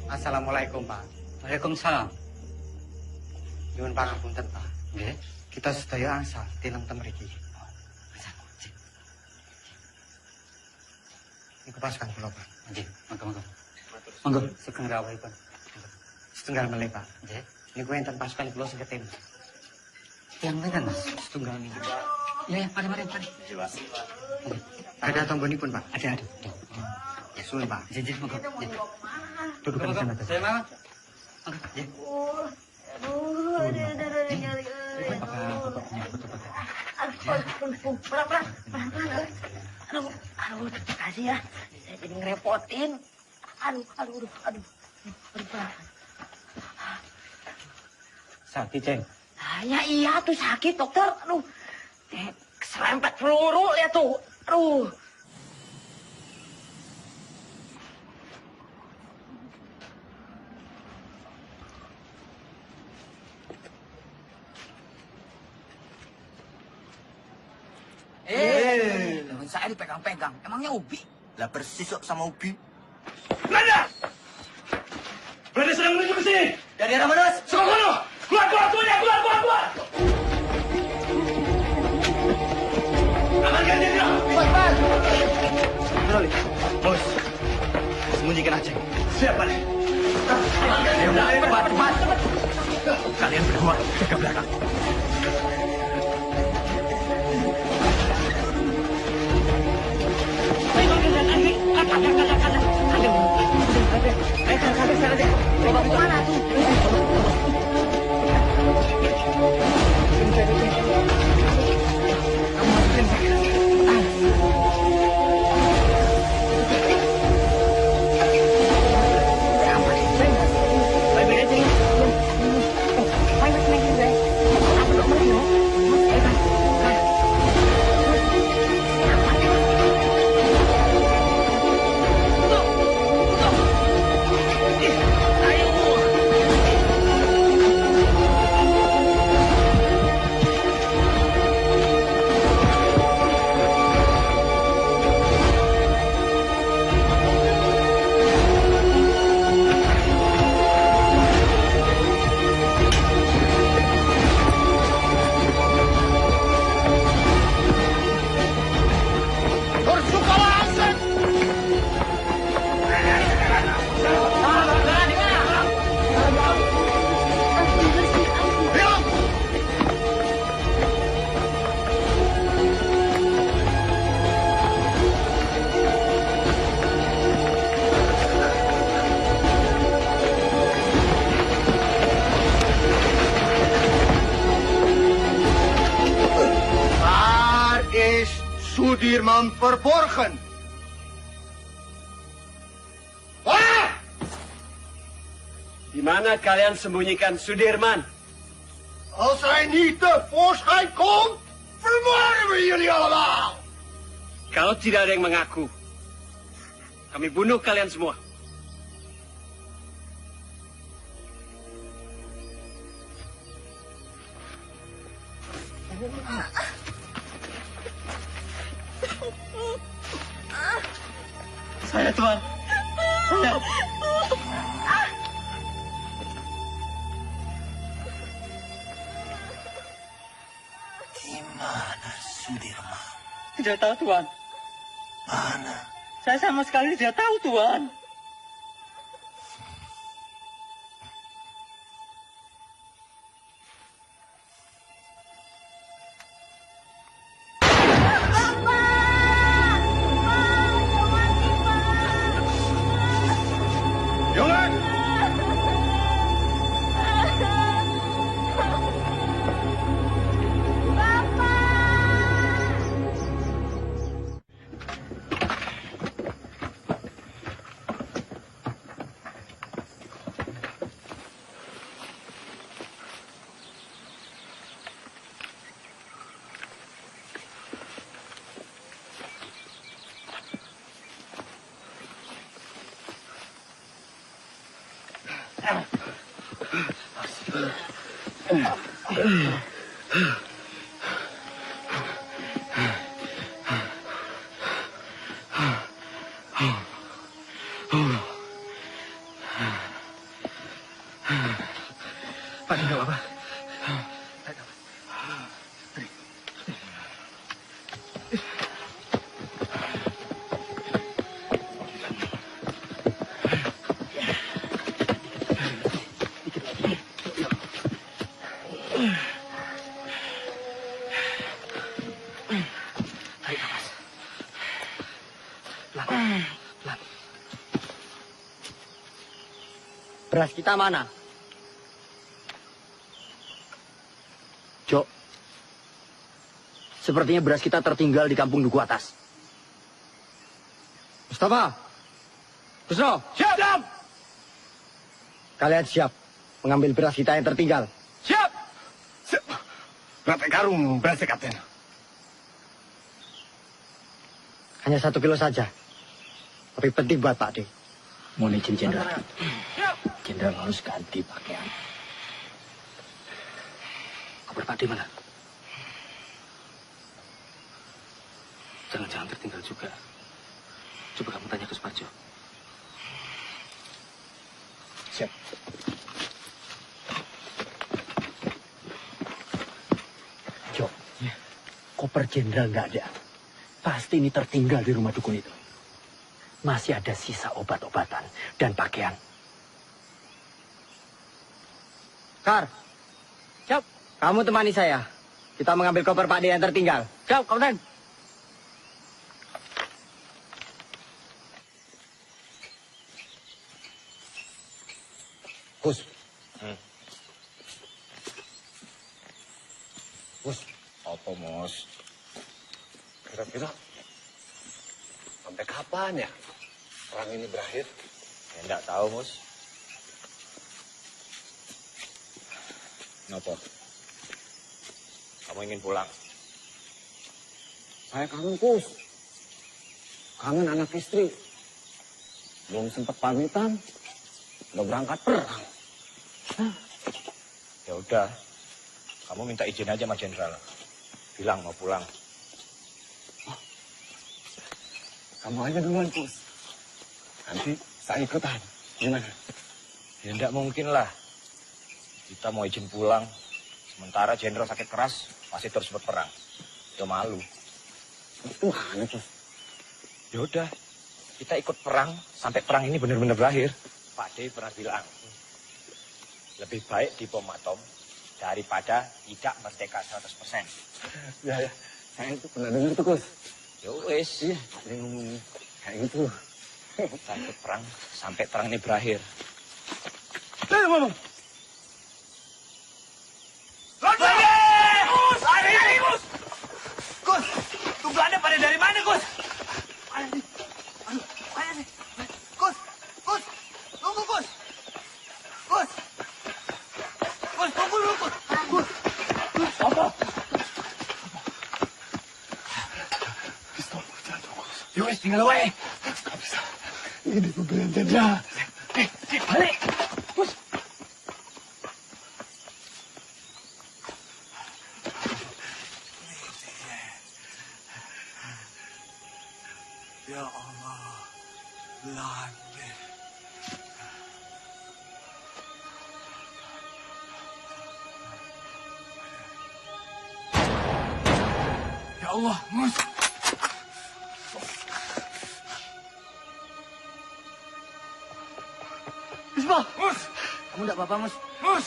Assalamualaikum, Pak. Waalaikumsalam. Nyuwun pangapunten, Pak. Nggih. Kita sedaya angsal tilem ten mriki. Niku pasukan kula, Pak. Nggih, monggo. Monggo, sugeng rawuhipun. Setunggal melih, Pak. Nggih. Niku enten pasukan kula sing ketim. Yang pinten, Mas? Setunggal niku. Ya, mari. Ada tombonipun, Pak. Ada. Ya, suwun, Pak. Janji, monggo. Duduk di sana. Saya mau. Ya. Aduh, terima kasih ya. Saya jadi ngerepotin. Aduh. Sakit, Ceng. Ya iya tuh sakit, dokter. Aduh, keserempet peluru ya tuh. Aduh. Tangan saya dipegang-pegang. Emangnya Ubi? Lah persis kok sama Ubi. Belanda! Belanda sedang menuju ke sini! Dari arah mana? Sono! Keluar semuanya! Keluar! Amankan jenderal! Cepat! Bos, sembunyikan aja. Siapa nih? Cepat! Kalian berdua jaga belakang. Sudirman verborgen. Waar? Di mana kalian sembunyikan Sudirman? Als hij niet tevoorschijn komt, vermoorden we jullie allemaal. Kalau tidak ada yang mengaku, kami bunuh kalian semua. Saya, Tuan. Saya. Di mana Sudirman? Tidak tahu, Tuan. Mana? Saya sama sekali tidak tahu, Tuan. Pak, tidak apa-apa. Tarik nafas. Pelan. Pelan. Beras kita mana? Jok, sepertinya beras kita tertinggal di kampung Duku Atas. Mustafa, Kusno, siap! Kalian siap mengambil beras kita yang tertinggal? Siap! Berapa karung beras Kapten? Hanya 1 kilo saja. Tapi penting buat Pak D. Mohon izin, Jenderal. Jenderal harus ganti pakaian. Kabar Pak D mana? Jangan-jangan tertinggal juga. Coba kamu tanya ke Suparjo. Siap. Jo, koper jenderal nggak ada. Pasti ini tertinggal di rumah dukun itu. Masih ada sisa obat-obatan dan pakaian. Kar, siap. Kamu temani saya. Kita mengambil koper Pak D yang tertinggal. Siap, Kapten. Gus. Gus. Apa, Mos? Kira-kira sampai kapan ya perang ini berakhir? Ya, enggak tahu, Mus. Kenapa? Kamu ingin pulang? Saya kangen, Gus. Kangen anak istri. Belum sempat pamitan. Udah berangkat perang. Ya udah, kamu minta izin aja sama Jenderal. Bilang mau pulang. Kamu aja duluan, Gus. Nanti saya ikutan. Gimana? Ya enggak mungkin lah. Kita mau izin pulang. Sementara Jenderal sakit keras, masih terus berperang. Ya malu. Itu mana, Gus? Ya udah, kita ikut perang sampai perang ini benar-benar berakhir. Pak D pernah bilang, lebih baik dibom atom daripada tidak merdeka 100%. Ya. Saya itu pernah dengar tuh, Gus. Ya wes. Iya, ada yang ngomong kayak gitu. Kita ikut perang sampai perang ini berakhir. Ngomong. Gus! Lari, Gus! Gus! Tuh Belanda pada dari mana, Gus? Mana nih? Mana nih? Gus! Gus! Tunggu, Gus! Gus! Gus, tunggu dulu, Gus! Gus! Apa? Pistol jatuh, Gus. Yowes, tinggal away. Gak bisa. Ini pembelian jenderal. Balik! Gus! Ya Allah. Belanda. Ya Allah, Mus. Ismail! Mus! Kamu tidak apa-apa, Mus? Mus!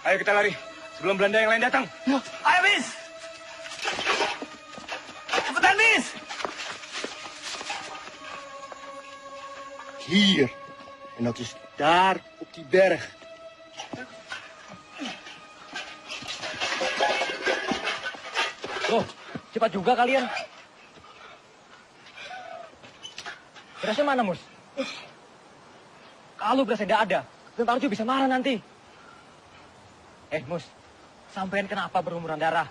Ayo kita lari, sebelum Belanda yang lain datang. Ya. Ayo, Bis! Cepetan, Bis! Hier. En dat is daar op die berg. Oh, cepat juga kalian. Berasnya mana, Mus? Kalau berasnya tidak ada, Tentara Arjo bisa marah nanti. Mus, sampean kenapa berumuran darah?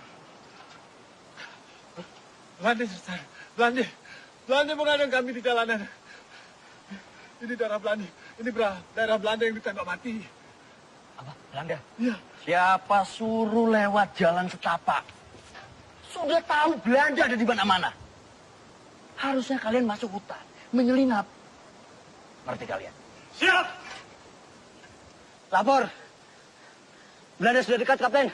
Belanda, Ustaz. Belanda. Belanda mengadang kami di jalanan. Ini darah Belanda. Ini darah Belanda yang ditembak mati. Apa? Belanda? Iya. Siapa suruh lewat jalan setapak? Sudah tahu Belanda ada di mana-mana. Harusnya kalian masuk hutan, menyelinap. Ngerti kalian? Siap! Lapor. Belanda sudah dekat, Kapten.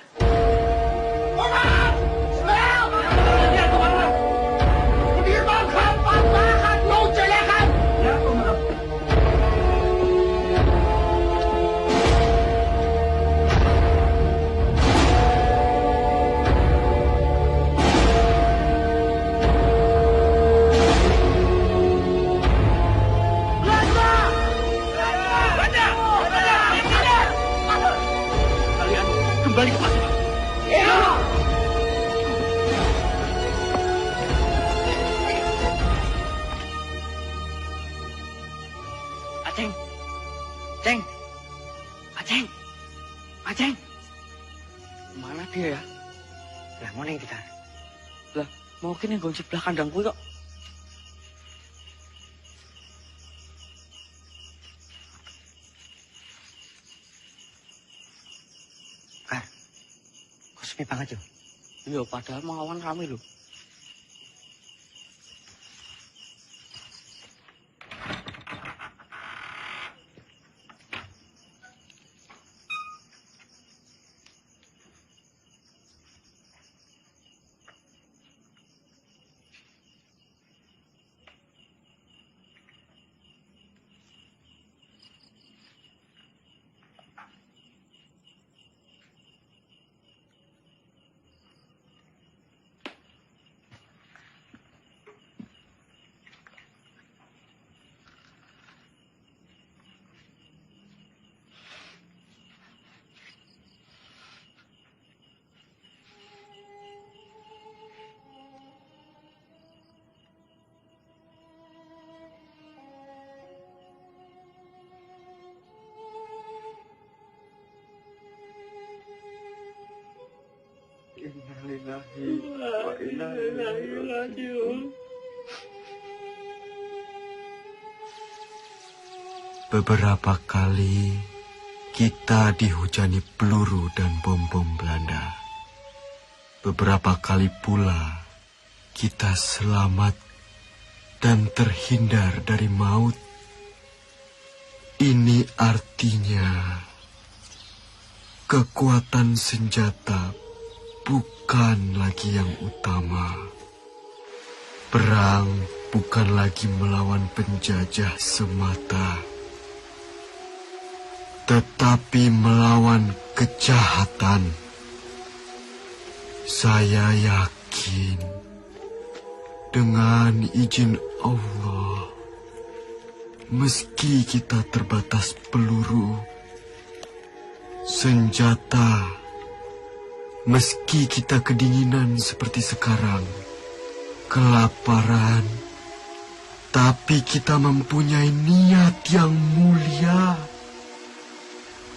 Kembali ke pasukan. Ya! Aceng. Ceng. Aceng. Aceng. Mana dia ya? Lah mana yang kita? Lah, mungkin yang gonjek sebelah kandangku kok. Sepi banget, yo. Iya, padahal melawan kami, loh. Beberapa kali kita dihujani peluru dan bom-bom Belanda. Beberapa kali pula kita selamat dan terhindar dari maut. Ini artinya kekuatan senjata bukan lagi yang utama. Perang bukan lagi melawan penjajah semata, tetapi melawan kejahatan. Saya yakin dengan izin Allah, meski kita terbatas peluru, senjata, meski kita kedinginan seperti sekarang, kelaparan, tapi kita mempunyai niat yang mulia.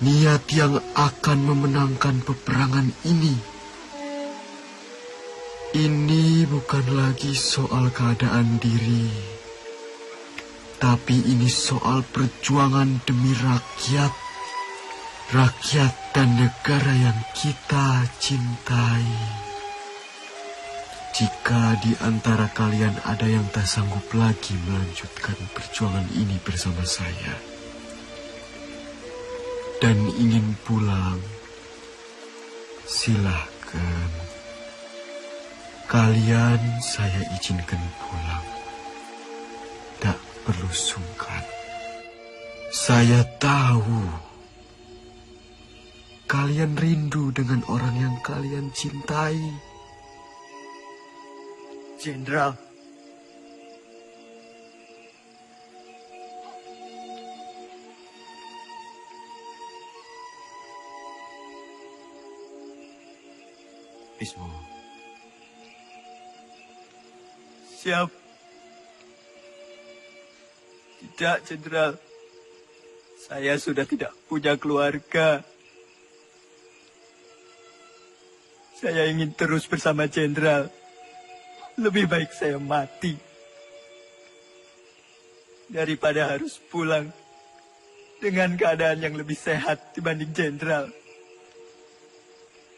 Niat yang akan memenangkan peperangan ini. Ini bukan lagi soal keadaan diri, tapi ini soal perjuangan demi rakyat. Rakyat dan negara yang kita cintai. Jika di antara kalian ada yang tak sanggup lagi melanjutkan perjuangan ini bersama saya dan ingin pulang, silahkan. Kalian saya izinkan pulang. Tak perlu sungkan. Saya tahu kalian rindu dengan orang yang kalian cintai. Jenderal. Bismo. Siap. Tidak, Jenderal. Saya sudah tidak punya keluarga. Saya ingin terus bersama Jenderal. Lebih baik saya mati daripada harus pulang dengan keadaan yang lebih sehat dibanding Jenderal.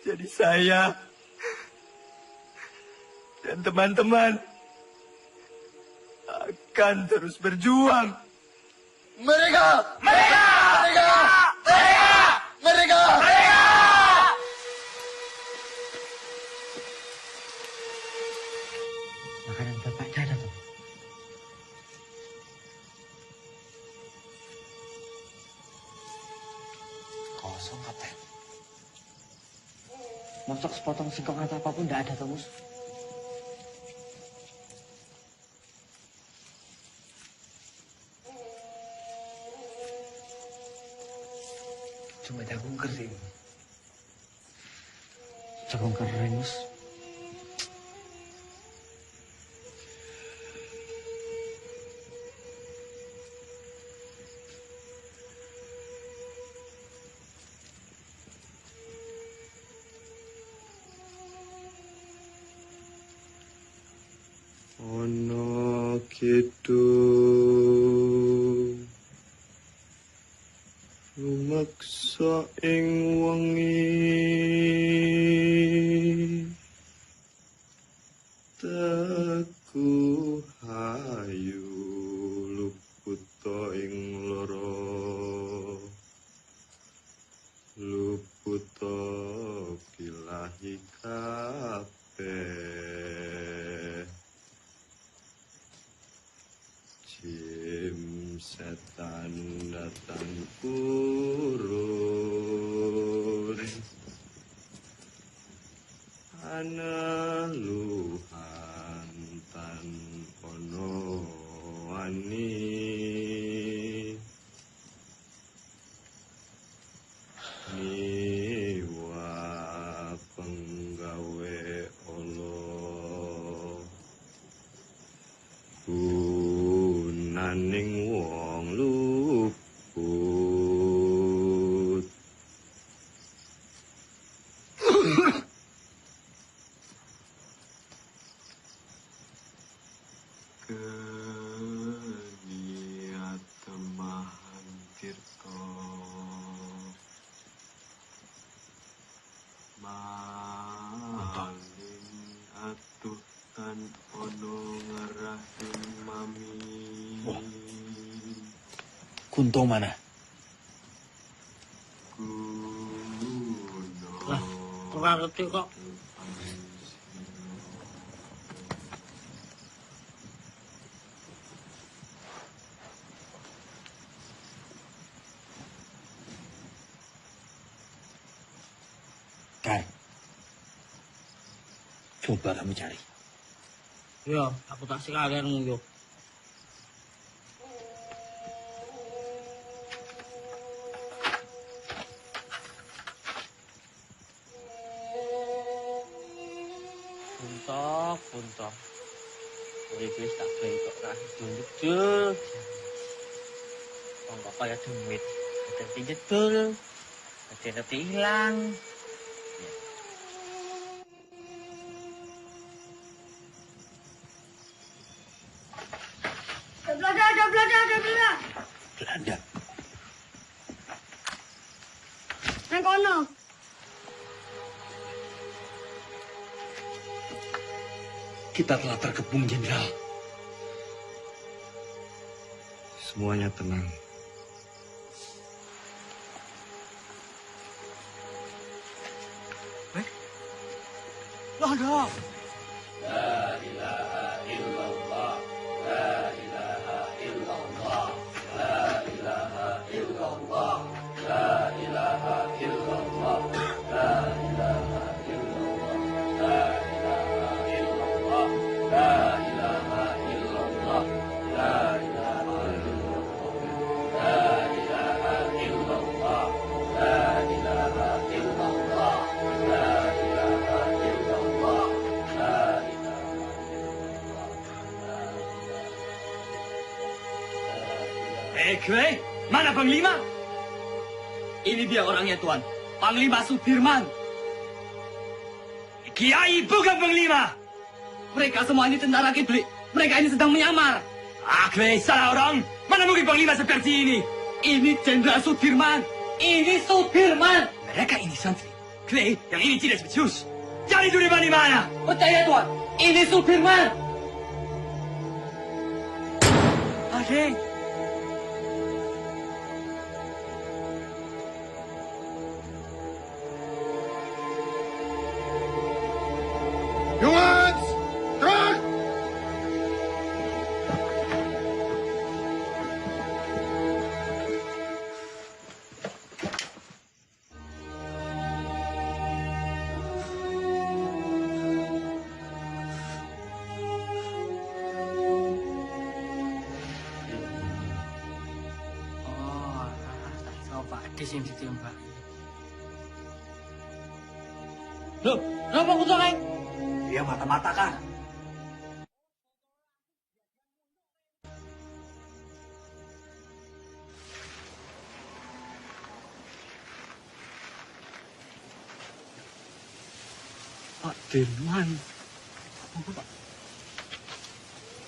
Jadi saya dan teman-teman akan terus berjuang. Mereka! Mereka! Mereka! Mereka! Mereka! Mereka! Makanan bapak ada tuh. Kosong kapten. Mosok sepotong singkong atau apapun tidak ada tuh, Mus. Cuma jagung kering. Jagung kering, Mus. Ono kitu lumaksa ing wengi teku hayu luputa ing loro luputa kilahi kabeh Jim setan datang kurun ana luhan tan ono wani niwa penggawe Allah gunaning wong luput keniat temahan tirta maling atuh tan ono ngerahim mami. Kunto mana? Lah, kurang ngerti kok. Kai, coba kamu cari. Ya, aku tak sekalian nguyuh. Puntok. Kowe wis tak bentuk ra dunduk. Wong kok kaya demit. Dadi jedul. Dadi ilang. Belanda. Nang kono. Kita telah terkepung, Jenderal. Semuanya tenang. Landa! La ilaha illallah. La ilaha illallah. La ilaha illallah. La ilaha illallah. La ilaha illallah. La ilaha illallah. La ilaha illallah. La ilaha illallah. La ilaha illallah. La ilaha illallah. La ilaha illallah. Kwei, mana Panglima? Ini dia orangnya, Tuan. Panglima Sudirman. Kiai bukan Panglima. Mereka semua ini tentara kiblik. Mereka ini sedang menyamar. Kwei, salah orang. Mana mungkin Panglima seperti ini? Ini Jenderal Sudirman. Ini Sudirman. Mereka ini santri. Kwei, yang ini tidak becus. Cari Sudirman di mana? Percaya, Tuan. Ini Sudirman. Adeng. Jongens! Terug! Coba di sini ditembak. Loh, kenapa aku tolong? Dia mata-matakan. Pak Dirman. Pak.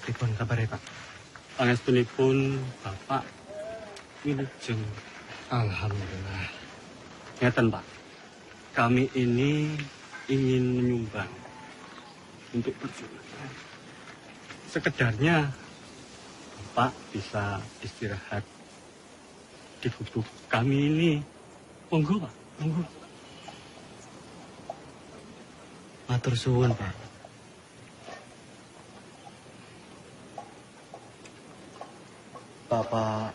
Pripun kabare, Pak? Pangestunipun Bapak wilujeng. Alhamdulillah. Ngeten, Pak. Kami ini ingin menyumbang untuk perjuangan. Sekedarnya Bapak bisa istirahat di gubuk kami ini. Monggo, Pak. Monggo. Matur suwun, Pak. Bapak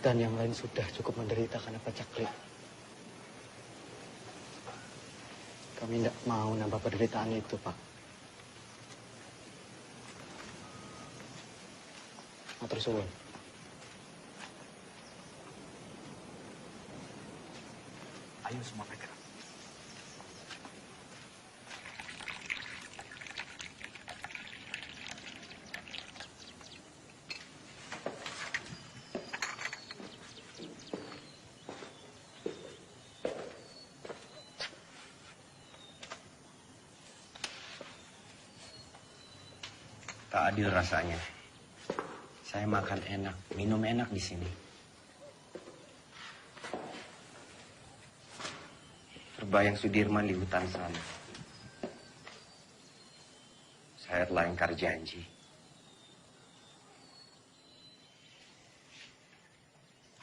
dan yang lain sudah cukup menderita karena pacaklik. Kami tidak mau nambah penderitaan itu, Pak. Matur suwun. Ayo semua bergerak. Tak adil rasanya. Saya makan enak, minum enak di sini. Terbayang Sudirman di hutan sana. Saya telah ingkar janji.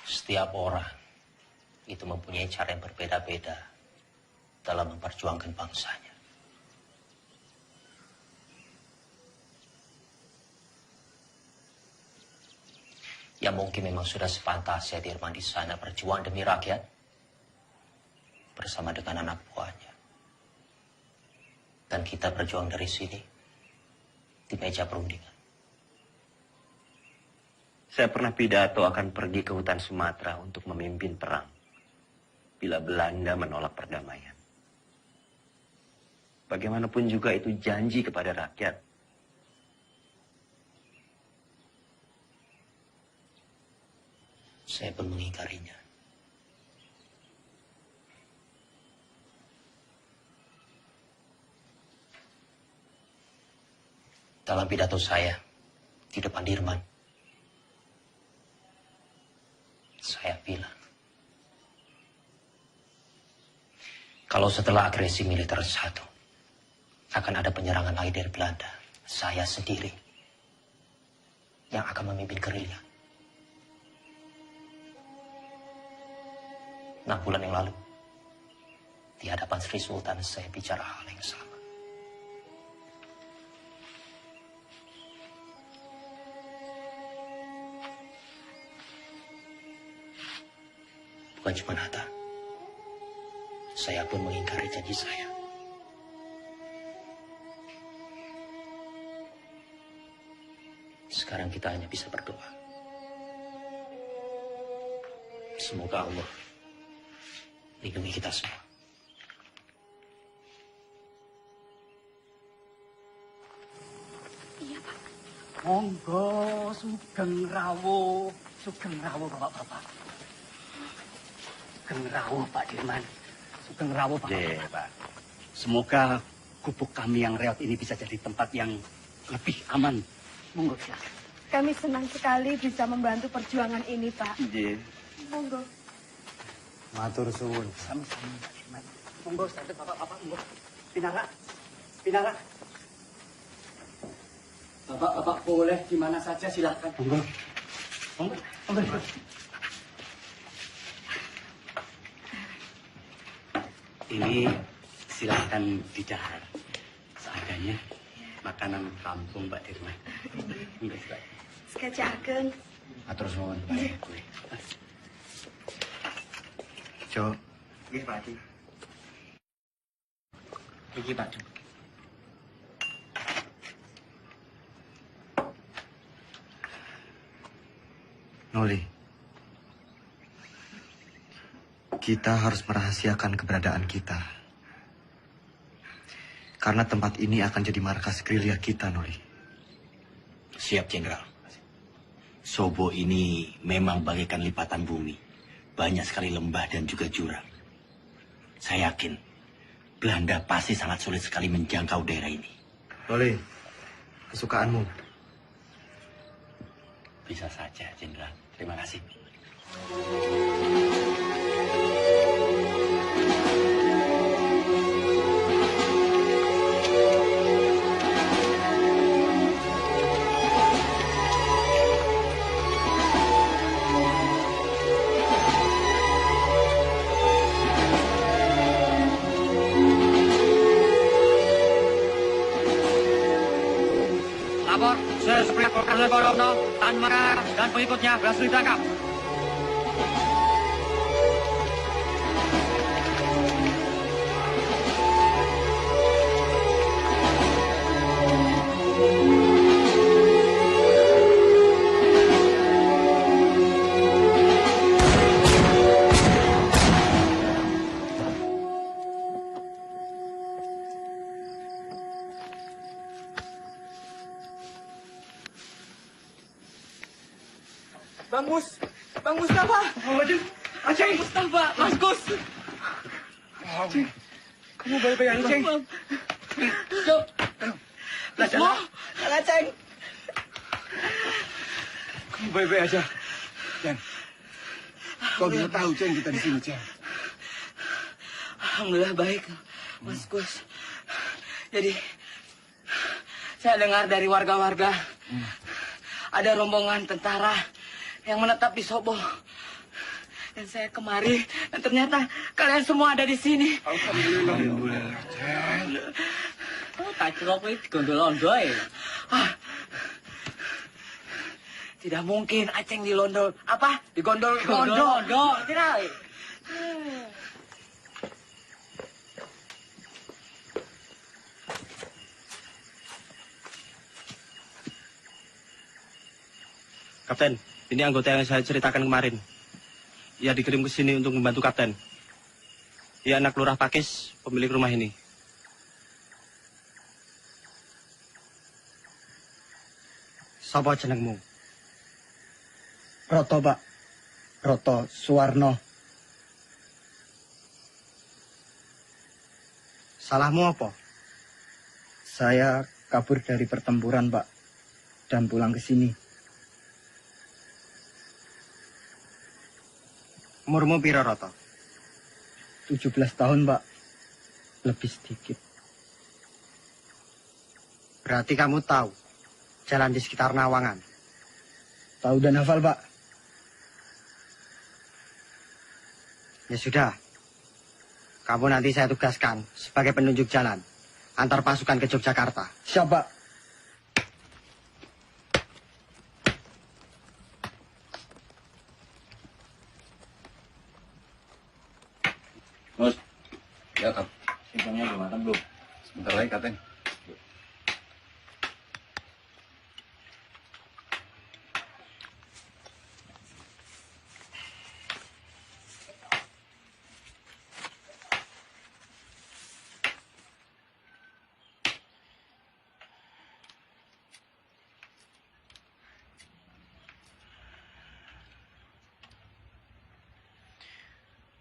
Setiap orang itu mempunyai cara yang berbeda-beda dalam memperjuangkan bangsanya. Ya mungkin memang sudah sepantasnya Dirman di sana berjuang demi rakyat bersama dengan anak buahnya. Dan kita berjuang dari sini di meja perundingan. Saya pernah pidato akan pergi ke hutan Sumatera untuk memimpin perang bila Belanda menolak perdamaian. Bagaimanapun juga itu janji kepada rakyat. Saya pun mengingkarinya. Dalam pidato saya di depan Dirman, saya bilang, kalau setelah agresi militer satu, akan ada penyerangan lagi dari Belanda. Saya sendiri yang akan memimpin gerilya. 6 bulan yang lalu, di hadapan Sri Sultan saya bicara hal yang sama. Bukan cuma Hatta, saya pun mengingkari janji saya. Sekarang kita hanya bisa berdoa. Semoga Allah lindungi kita semua. Iya, Pak. Monggo, Sugeng Rawuh Bapak-bapak. Sugeng Rawuh, Pak Dirman. Sugeng Rawuh, Pak. Iya, Pak. Semoga gubuk kami yang reot ini bisa jadi tempat yang lebih aman. Monggo, silakan. Kami senang sekali bisa membantu perjuangan ini, Pak. Iya. Monggo. Matur suwun. Sama-sama, Pak Dirman. Monggo, sadar Bapak-bapak, monggo. Pinara. Pinara. Bapak-bapak boleh di mana saja, silakan. Monggo. Monggo. Monggo. Ini silakan didahar. Seadanya makanan kampung, Pak Dirman. Monggo, silakan. Sekecakaken. Atur suwun. Jo. Nggih, Pak Di. Iki, Pak Di. Noli, kita harus merahasiakan keberadaan kita. Karena tempat ini akan jadi markas gerilya kita, Noli. Siap, Jenderal. Sobo ini memang bagaikan lipatan bumi. Banyak sekali lembah dan juga jurang. Saya yakin Belanda pasti sangat sulit sekali menjangkau daerah ini. Noli, kesukaanmu. Bisa saja, Jenderal. Terima kasih. Lapor, Sesuai Kolonel Borono, Tan Mara, dan pengikutnya berhasil ditangkap. Bang Mustafa. Waduh, Aceh. Mustafa, Mas Gus. Aceh, kamu baik-baik aja, Ceng? Cok. Semua, Aceh. Kamu baik-baik aja, Ceng. Kau bisa tahu, Ceng, kita di sini, Ceng. Alhamdulillah baik, Mas Gus. Jadi, saya dengar dari warga-warga ada rombongan tentara yang menetap di Sobo. Dan saya kemari, dan ternyata kalian semua ada di sini. Alhamdulillah, Ceng. Oh, tak kira kowe digondol-ondo ya. Tidak mungkin Aceng dilondol. Apa? Digondol-gondol. Tidak. Kapten, ini anggota yang saya ceritakan kemarin. Ia dikirim ke sini untuk membantu Kapten. Ia anak Lurah Pakis, pemilik rumah ini. Sapa jenengmu? Roto, Pak. Roto Suwarno. Salahmu apa? Saya kabur dari pertempuran, Pak. Dan pulang ke sini. Umurmu piro, Roto? 17 tahun, Pak. Lebih sedikit. Berarti kamu tahu jalan di sekitar Nawangan. Tahu dan hafal, Pak. Ya sudah. Kamu nanti saya tugaskan sebagai penunjuk jalan antar pasukan ke Yogyakarta. Siap, Pak. Mus, ya Kap. Singkongnya udah matang belum? Sebentar lagi, Kapten.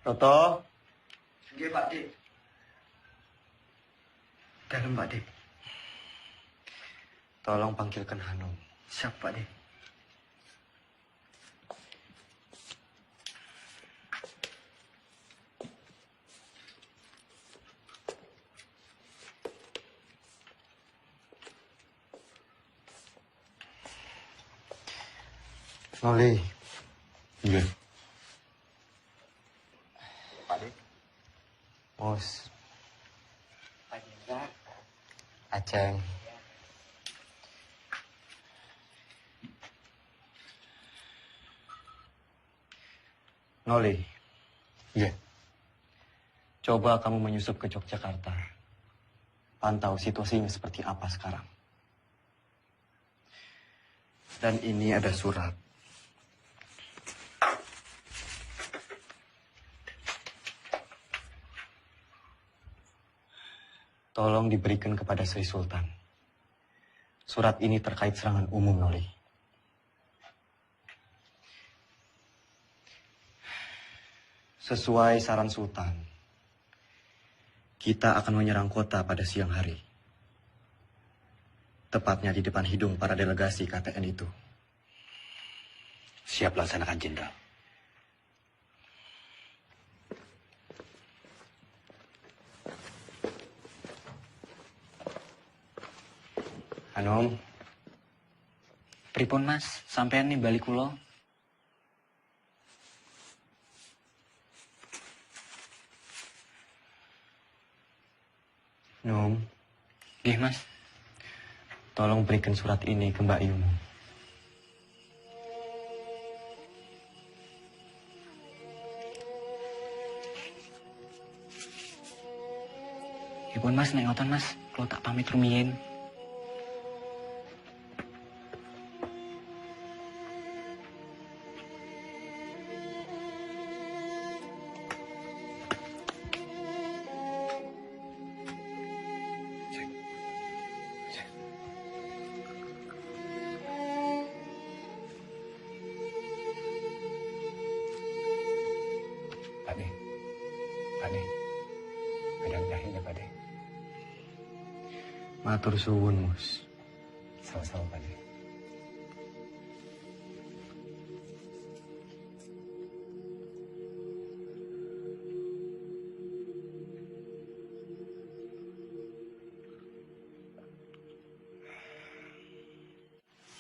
Toto. Nggih, Pak Dik. Dalam, Pak Dik. Tolong panggilkan Hanum. Siap, Pak Dik. Noli. Iya. Pak Dik. Mus. Aceng. Noli. Iya. Coba kamu menyusup ke Yogyakarta. Pantau situasinya seperti apa sekarang. Dan ini ada surat. Tolong diberikan kepada Sri Sultan. Surat ini terkait serangan umum, Noli. Sesuai saran Sultan, kita akan menyerang kota pada siang hari. Tepatnya di depan hidung para delegasi KTN itu. Siap laksanakan, Jenderal. Hanum. Pripun, Mas? Sampean nih balik kula. Num. Nggih, Mas. Tolong berikan surat ini ke Mbak Yumu. Ipun, Mas, nek ngoten, Mas. Kula tak pamit rumiyin. Matur suwun, Mus. Sama-sama, Pak De.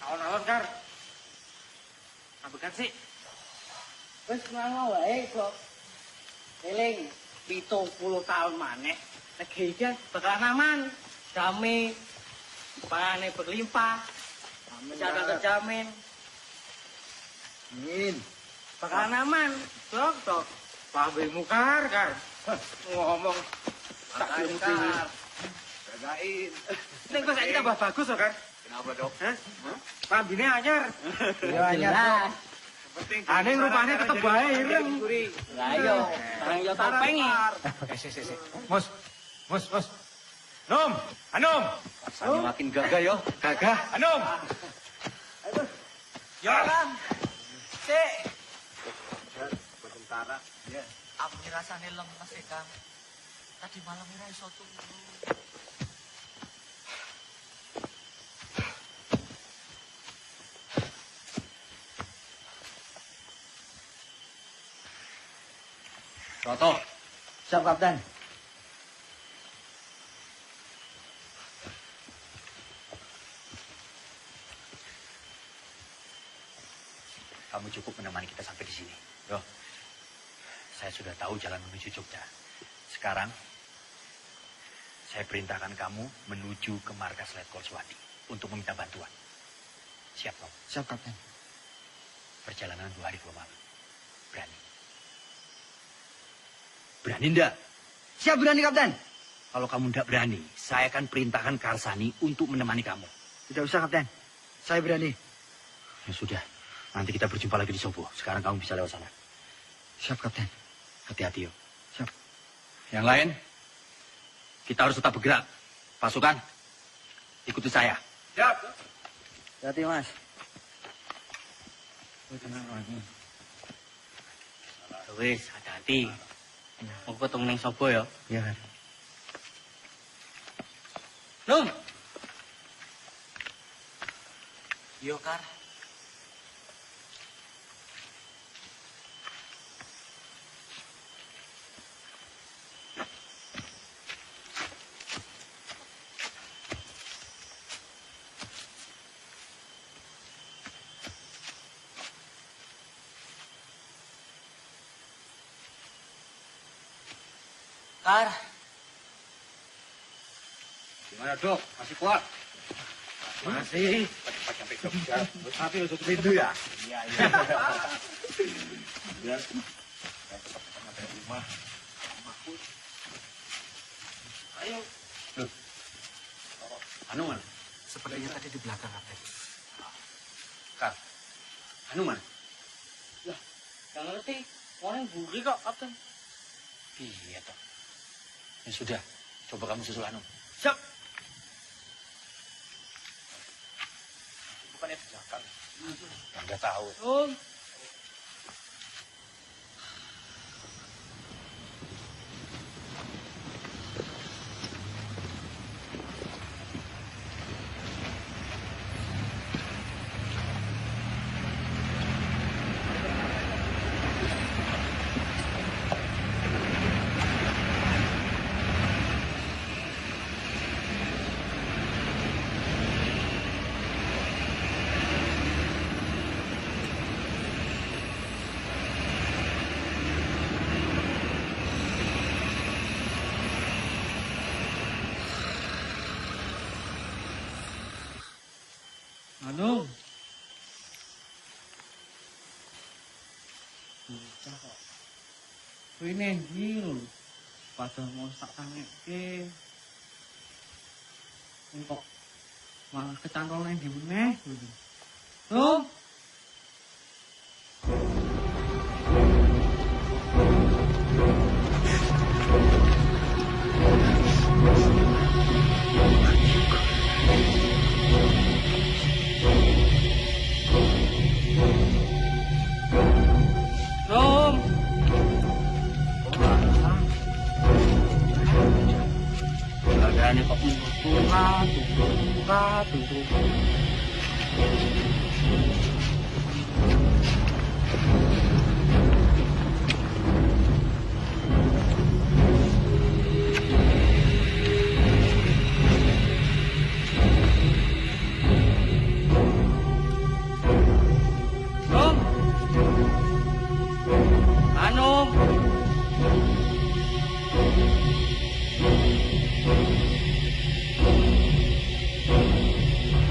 Alon-alon, Kar. Apa sih? Wes ngono wae kok. Eling 70 tahun maneh negeri iki bakalan aman. Damai, pangannya berlimpah, kesehatan terjamin. Amin. Bakalan aman, dok. Pabrik Mukar, Kar. Ngomong tak belum Kar. jagain. Ini kok saya tambah bagus loh, Kar. Kenapa, Dok? Hah? Pambine anyar. Iya, anyar. Aneh rupanya tetep baik, ireng. Lah iya, barang yo topengi. Si. Mus. Nom, Hanum. Rasanya makin gagah yo. Gagah, Hanum. Jalan. Sik. Sementara. Ya. Aku rasane lemes ya, Kang. Tadi malam ora iso turu. Toto. Siap, Kapten. kamu cukup menemani kita sampai di sini. Yo, saya sudah tahu jalan menuju Jogja. Sekarang, saya perintahkan kamu menuju ke markas Letkol Swati untuk meminta bantuan. Siap, Tom? Siap, Kapten. Perjalanan 2 hari 2 malam. Berani? Berani enggak? Siap, berani, Kapten. Kalau kamu enggak berani, saya akan perintahkan Karsani untuk menemani kamu. Tidak usah, Kapten. Saya berani. Ya sudah, nanti kita berjumpa lagi di Sobo. Sekarang kamu bisa lewat sana. Siap, Kapten. Hati-hati, yo. Siap. Yang lain, kita harus tetap bergerak. Pasukan, ikuti saya. Siap. Hati, Mas. Wis, hati-hati. Mau ketemu neng Sobo ya? Iya. Num. Yo, Kar. Kar. Gimana, Dok? Masih kuat? Masih. Cepat sampai Jogja. Tapi untuk pintu ya? Iya, iya. Biar cepat sampai rumah. Ayo. Loh. Anu mana? Sepertinya tadi di belakang, Kapten. Kak, Anu mana? Lah, nggak ngerti. Orang buri kok, Kapten. Iya, toh. Ya sudah, coba kamu susul Anu. Siap. Bukannya di belakang. Nggak tahu. Anu. Bocah kok. Kuwi nendi lho. Padahal mau tak tangekke. Kok malah kecantol nang ndi meneh. Tuh. Rom. Keadaannya kok tunggu. Rom. Anu.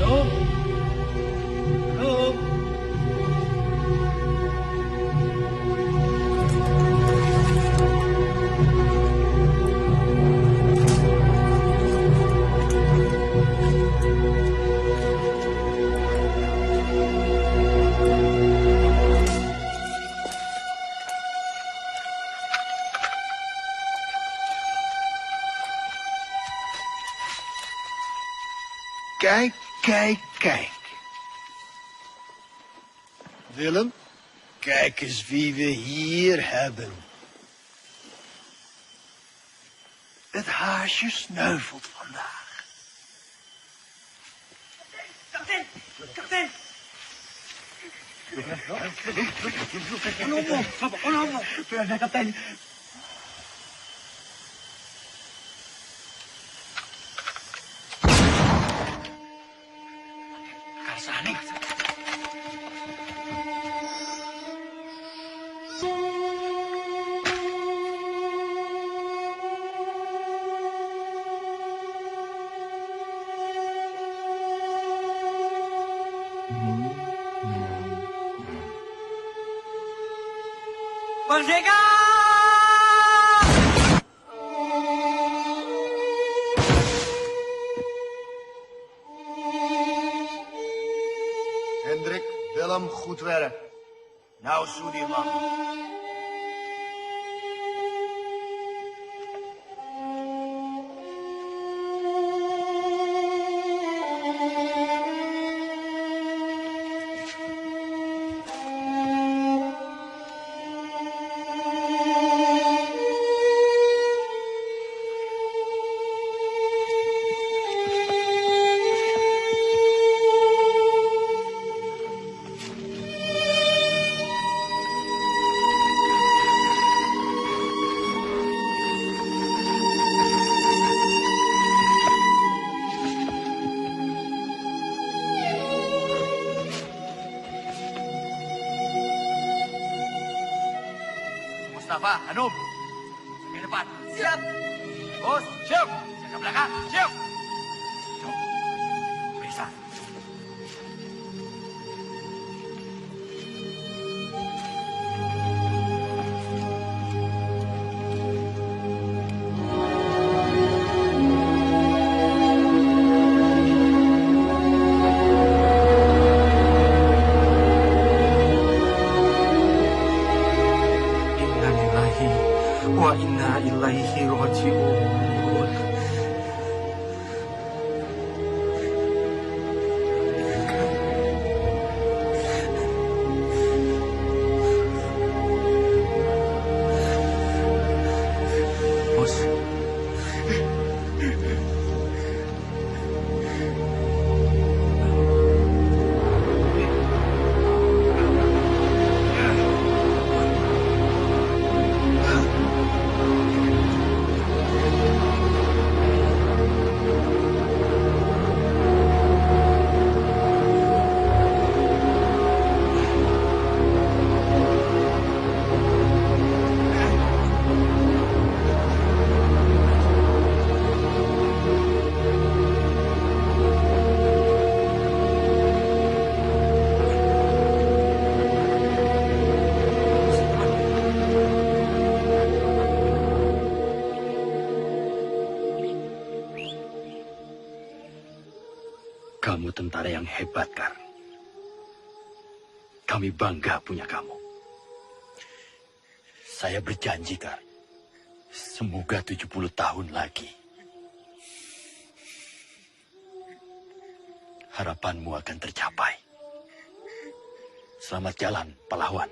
Rom. Rom. Kijk, kijk, kijk. Willem, kijk eens wie we hier hebben. Het haasje sneuvelt vandaag. Kapten! Kapten! Kapten. Kapten. Karsani. Merdeka! Hendrik, Willem, goed werk. Nou, Sudirman. Mustafa, Hanum, ke depan. Siap. Bos, siap. Jaga belakang, siap. Yuk, periksa. Wa inna ilaihi raji'un. Bos. Kamu tentara yang hebat, Kar. Kami bangga punya kamu. Saya berjanji, Kar. Semoga 70 tahun lagi. Harapanmu akan tercapai. Selamat jalan, pahlawan.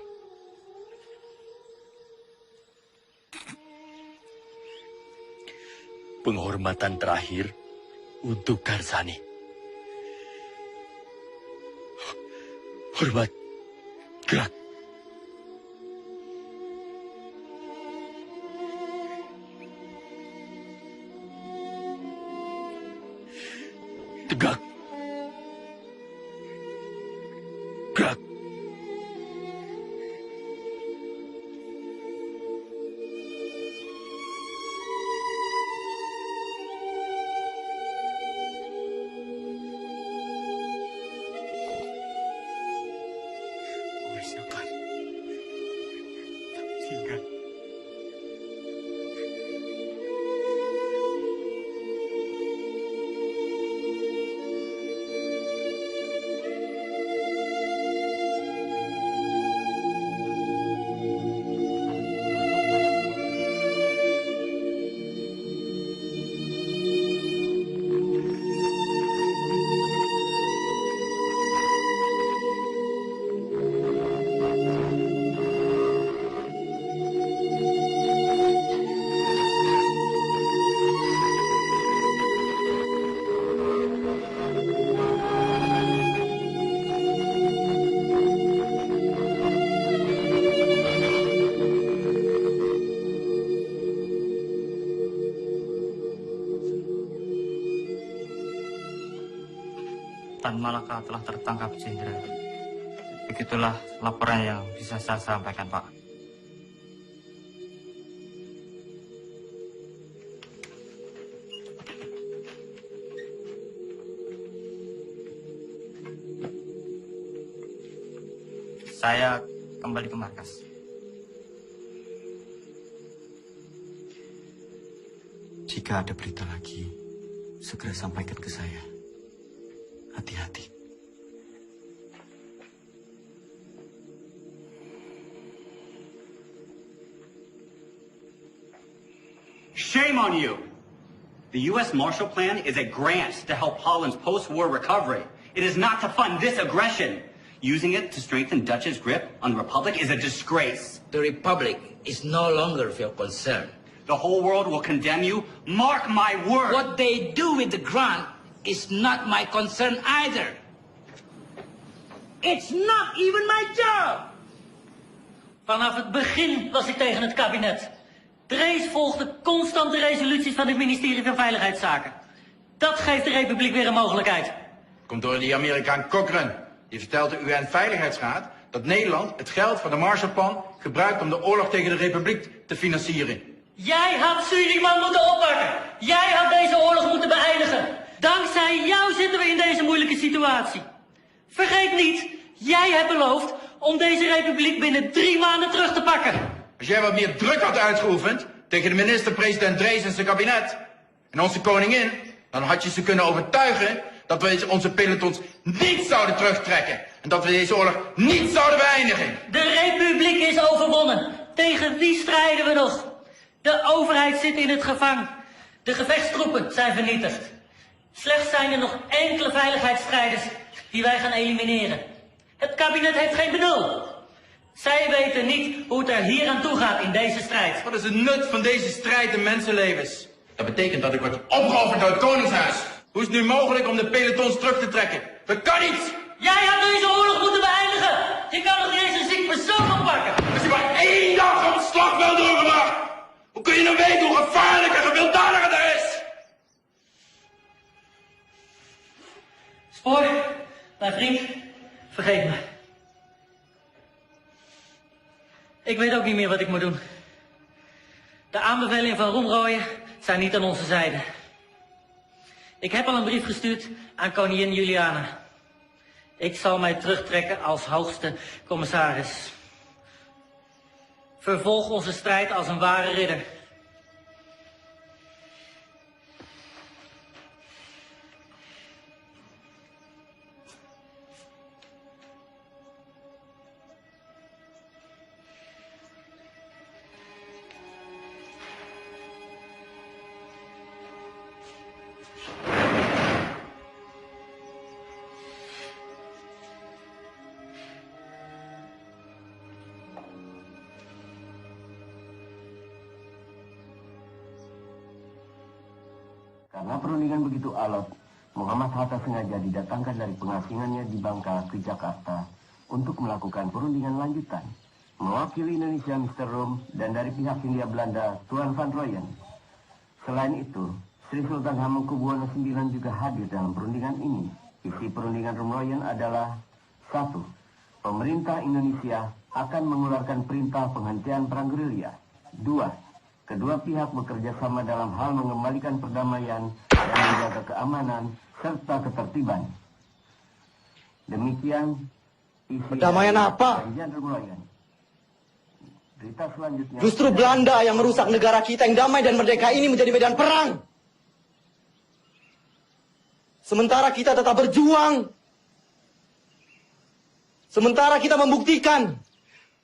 Penghormatan terakhir untuk Karsani. Hormat, gerak. Tegak. Gerak. Tan Malaka telah tertangkap, Jenderal. Begitulah laporan yang bisa saya sampaikan, Pak. Saya kembali ke markas. Jika ada berita lagi, segera sampaikan ke saya. Hati-hati. Shame on you! The U.S. Marshall Plan is a grant to help Holland's post-war recovery. It is not to fund this aggression. Using it to strengthen Dutch's grip on the Republic is a disgrace. The Republic is no longer of your concern. The whole world will condemn you. Mark my word. What they do with the grant is not my concern either. It's not even my job. Vanaf het begin was ik tegen het kabinet. Drees volgde constant de resoluties van het ministerie van Veiligheidszaken. Dat geeft de Republiek weer een mogelijkheid. Komt door die Amerikaan Cochrane. Die vertelt de UN-veiligheidsraad dat Nederland het geld van de Marshallplan gebruikt om de oorlog tegen de Republiek te financieren. Jij had Suriname moeten oppakken. Jij had deze oorlog moeten beëindigen. Dankzij jou zitten we in deze moeilijke situatie. Vergeet niet, jij hebt beloofd om deze republiek binnen 3 maanden terug te pakken. Als jij wat meer druk had uitgeoefend tegen de minister-president Drees en zijn kabinet en onze koningin, dan had je ze kunnen overtuigen dat we onze pelotons niet zouden terugtrekken en dat we deze oorlog niet zouden beëindigen. De republiek is overwonnen. Tegen wie strijden we nog? De overheid zit in het gevangen. De gevechtstroepen zijn vernietigd. Slechts zijn er nog enkele veiligheidsstrijders die wij gaan elimineren. Het kabinet heeft geen benul. Zij weten niet hoe het er hier aan toe gaat in deze strijd. Wat is het nut van deze strijd in mensenlevens? Dat betekent dat ik word opgeofferd door het Koningshuis. Hoe is het nu mogelijk om de pelotons terug te trekken? Dat kan niet! Jij had deze oorlog moeten beëindigen! Je kan nog niet eens een ziek persoon oppakken! Als je maar 1 dag op het slagveld doorgebracht! Hoe kun je nou weten hoe gevaarlijk en gewelddadig het is? Spoor, mijn vriend, vergeet me. Ik weet ook niet meer wat ik moet doen. De aanbevelingen van Roemrooyen zijn niet aan onze zijde. Ik heb al een brief gestuurd aan koningin Juliana. Ik zal mij terugtrekken als hoogste commissaris. Vervolg onze strijd als een ware ridder. Karena perundingan begitu alot, Muhammad Hatta sengaja didatangkan dari pengasingannya di Bangka ke Jakarta untuk melakukan perundingan lanjutan. Mewakili Indonesia Mr. Rom dan dari pihak Hindia Belanda Tuan Van Rooyen. Selain itu, Sri Sultan Hamengkubuwono IX juga hadir dalam perundingan ini. Isi perundingan Roem-Rooyen adalah 1. Pemerintah Indonesia akan mengeluarkan perintah penghentian perang gerilya. 2. Kedua pihak bekerja sama dalam hal mengembalikan perdamaian dan menjaga keamanan serta ketertiban. Demikian isi Perdamaian apa? perjanjian Roem-Rooyen. Berita selanjutnya. Justru Belanda yang merusak negara kita yang damai dan merdeka ini menjadi medan perang. Sementara kita tetap berjuang. Sementara kita membuktikan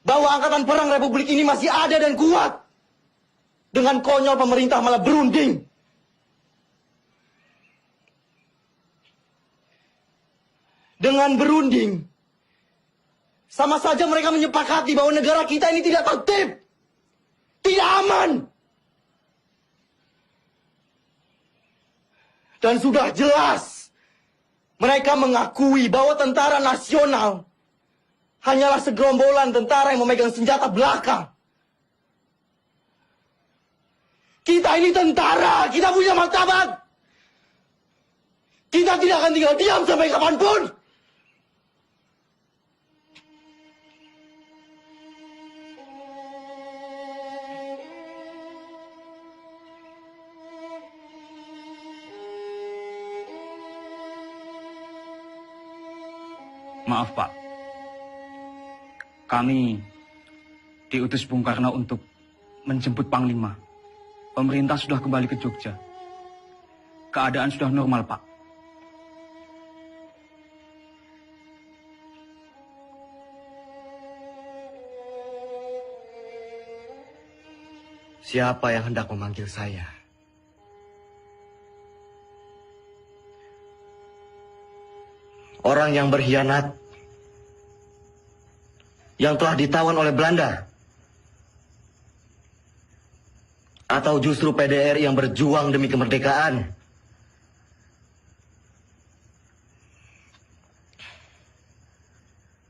bahwa angkatan perang Republik ini masih ada dan kuat. Dengan konyol pemerintah malah berunding. Dengan berunding, sama saja mereka menyepakati bahwa negara kita ini tidak tertib, tidak aman. Dan sudah jelas, mereka mengakui bahwa tentara nasional hanyalah segerombolan tentara yang memegang senjata belaka. Kita ini tentara, kita punya martabat. Kita tidak akan tinggal diam sampai kapanpun. Maaf, Pak. Kami diutus Bung Karno untuk menjemput Panglima. Pemerintah sudah kembali ke Jogja. Keadaan sudah normal, Pak. Siapa yang hendak memanggil saya? Orang yang berkhianat, yang telah ditawan oleh Belanda, atau justru PDRI yang berjuang demi kemerdekaan?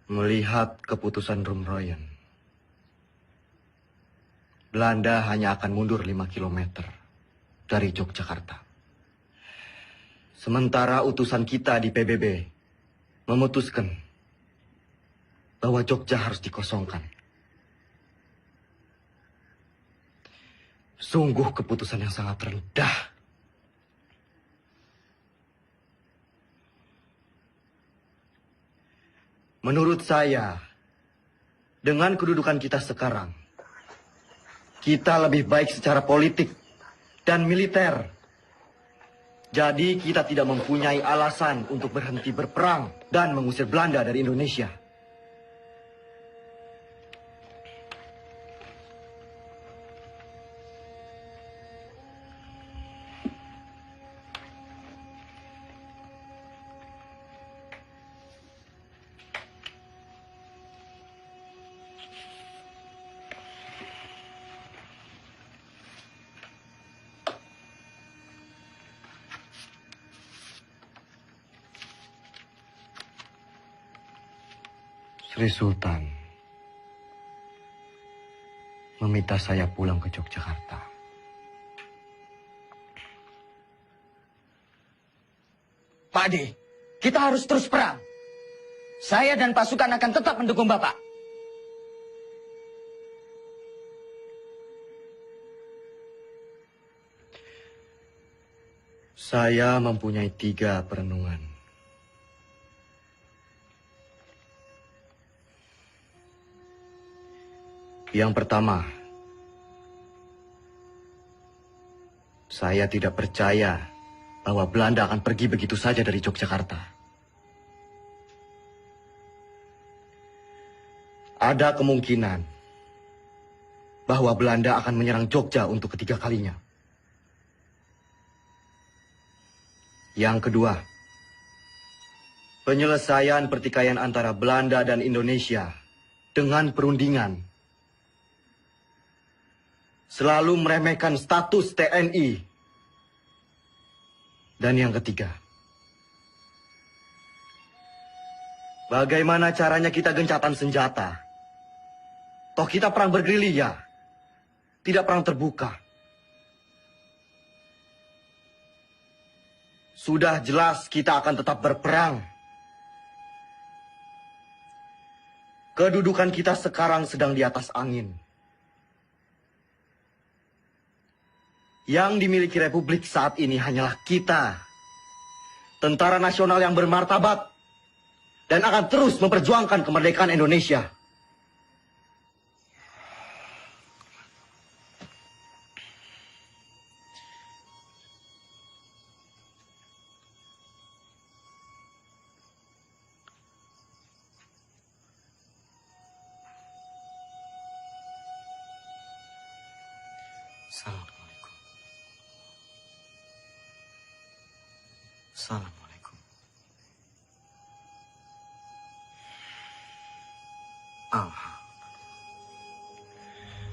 Melihat keputusan Rumroyen, Belanda hanya akan mundur 5 km dari Yogyakarta. Sementara utusan kita di PBB memutuskan bahwa Jogja harus dikosongkan. Sungguh keputusan yang sangat rendah. Menurut saya, dengan kedudukan kita sekarang, kita lebih baik secara politik dan militer. Jadi kita tidak mempunyai alasan untuk berhenti berperang dan mengusir Belanda dari Indonesia. Sri Sultan meminta saya pulang ke Yogyakarta. Pak Ade, kita harus terus perang. Saya dan pasukan akan tetap mendukung Bapak. Saya mempunyai 3 perenungan. Yang pertama, saya tidak percaya bahwa Belanda akan pergi begitu saja dari Yogyakarta. Ada kemungkinan bahwa Belanda akan menyerang Jogja untuk ketiga kalinya. Yang kedua, penyelesaian pertikaian antara Belanda dan Indonesia dengan perundingan, selalu meremehkan status TNI. Dan yang ketiga, bagaimana caranya kita gencatan senjata? Toh kita perang bergerilya, tidak perang terbuka. Sudah jelas kita akan tetap berperang. Kedudukan kita sekarang sedang di atas angin. Yang dimiliki Republik saat ini hanyalah kita, tentara nasional yang bermartabat, dan akan terus memperjuangkan kemerdekaan Indonesia. Assalamualaikum.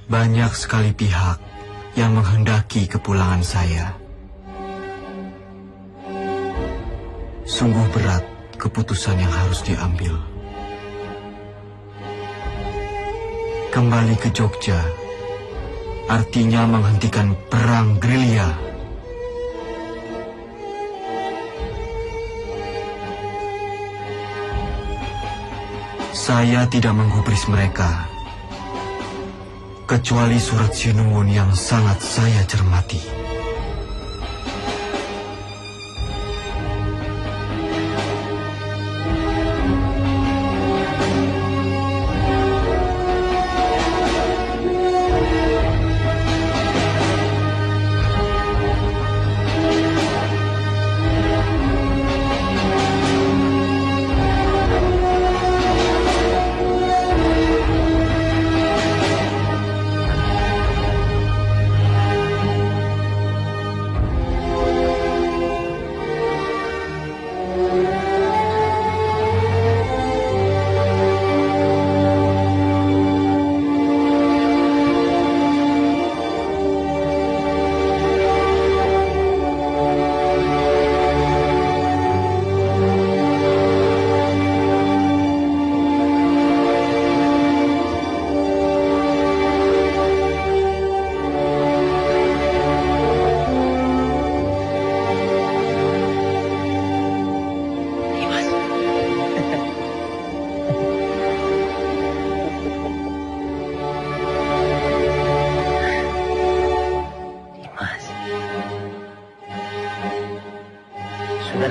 Banyak sekali pihak yang menghendaki kepulangan saya. Sungguh berat keputusan yang harus diambil. Kembali ke Jogja artinya menghentikan perang gerilya. Saya tidak menggubris mereka, kecuali surat Sinuwun yang sangat saya cermati.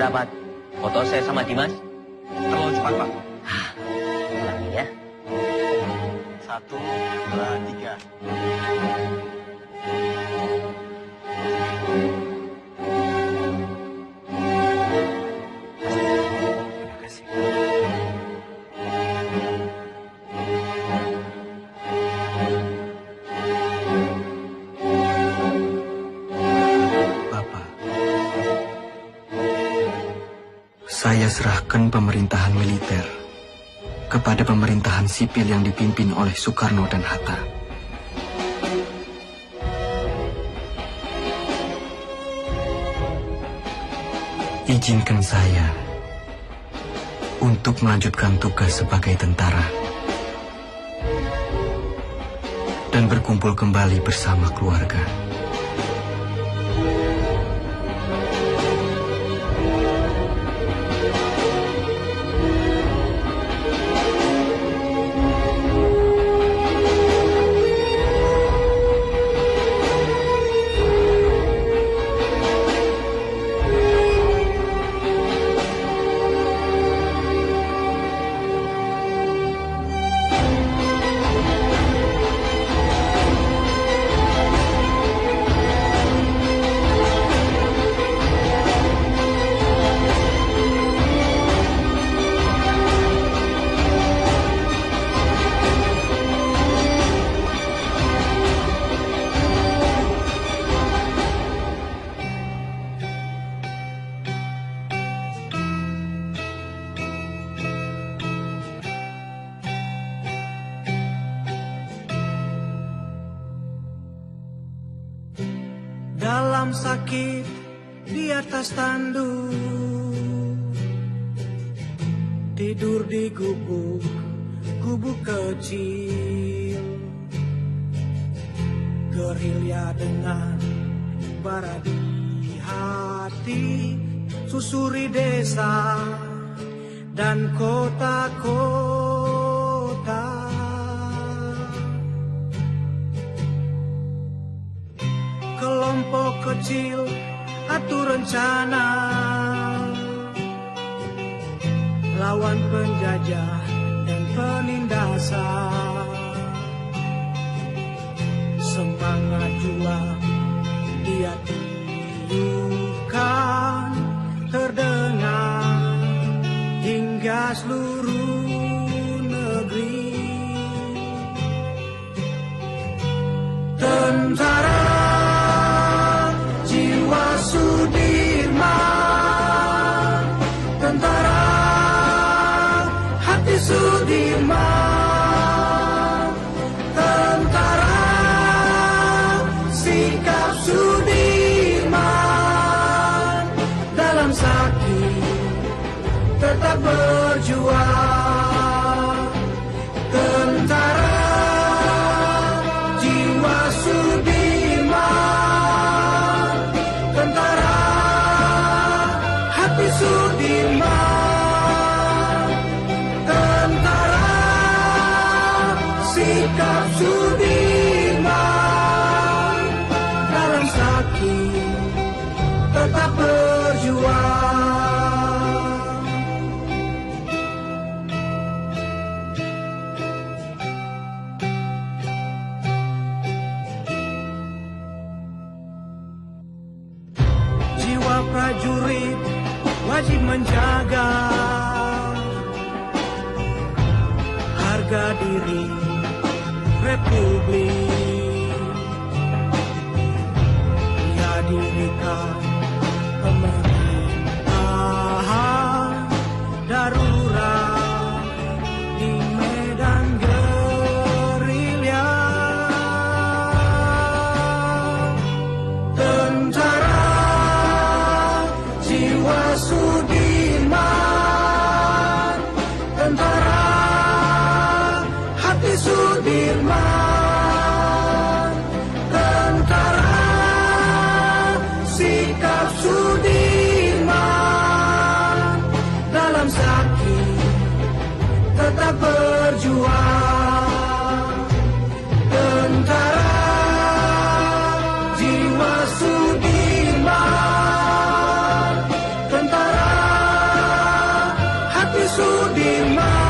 dapat foto saya sama Dimas? Terlalu cepat, Pak. Ulangi ya. 1, 2, 3. Saya serahkan pemerintahan militer kepada pemerintahan sipil yang dipimpin oleh Soekarno dan Hatta. Izinkan saya untuk melanjutkan tugas sebagai tentara dan berkumpul kembali bersama keluarga. Dalam sakit di atas tanduk, tidur di gubuk kecil, gerilya dengan bara di hati, susuri desa dan kota-kota. Kelompok kecil atur rencana lawan penjajah dan penindasan. Semangat juang dia tiupkan terdengar hingga seluruh negeri. Tentara jiwa Sudirman, tentara hati Sudirman, tentara sikap Sudirman, dalam sakit tetap berjuang. Tentara jiwa Sudirman, tentara hati Sudirman, tentara sikap Sudirman, dalam sakit tetap berjuang. Jiwa prajurit wajib menjaga harga diri Republik. Ia dirikan pemerintahan darurat di medan gerilya. Tentara jiwa Sudirman, tentara hati Sudirman, tentara sikap Sudirman, dalam sakit tetap berjuang. Tentara jiwa Sudirman, tentara Sudirman.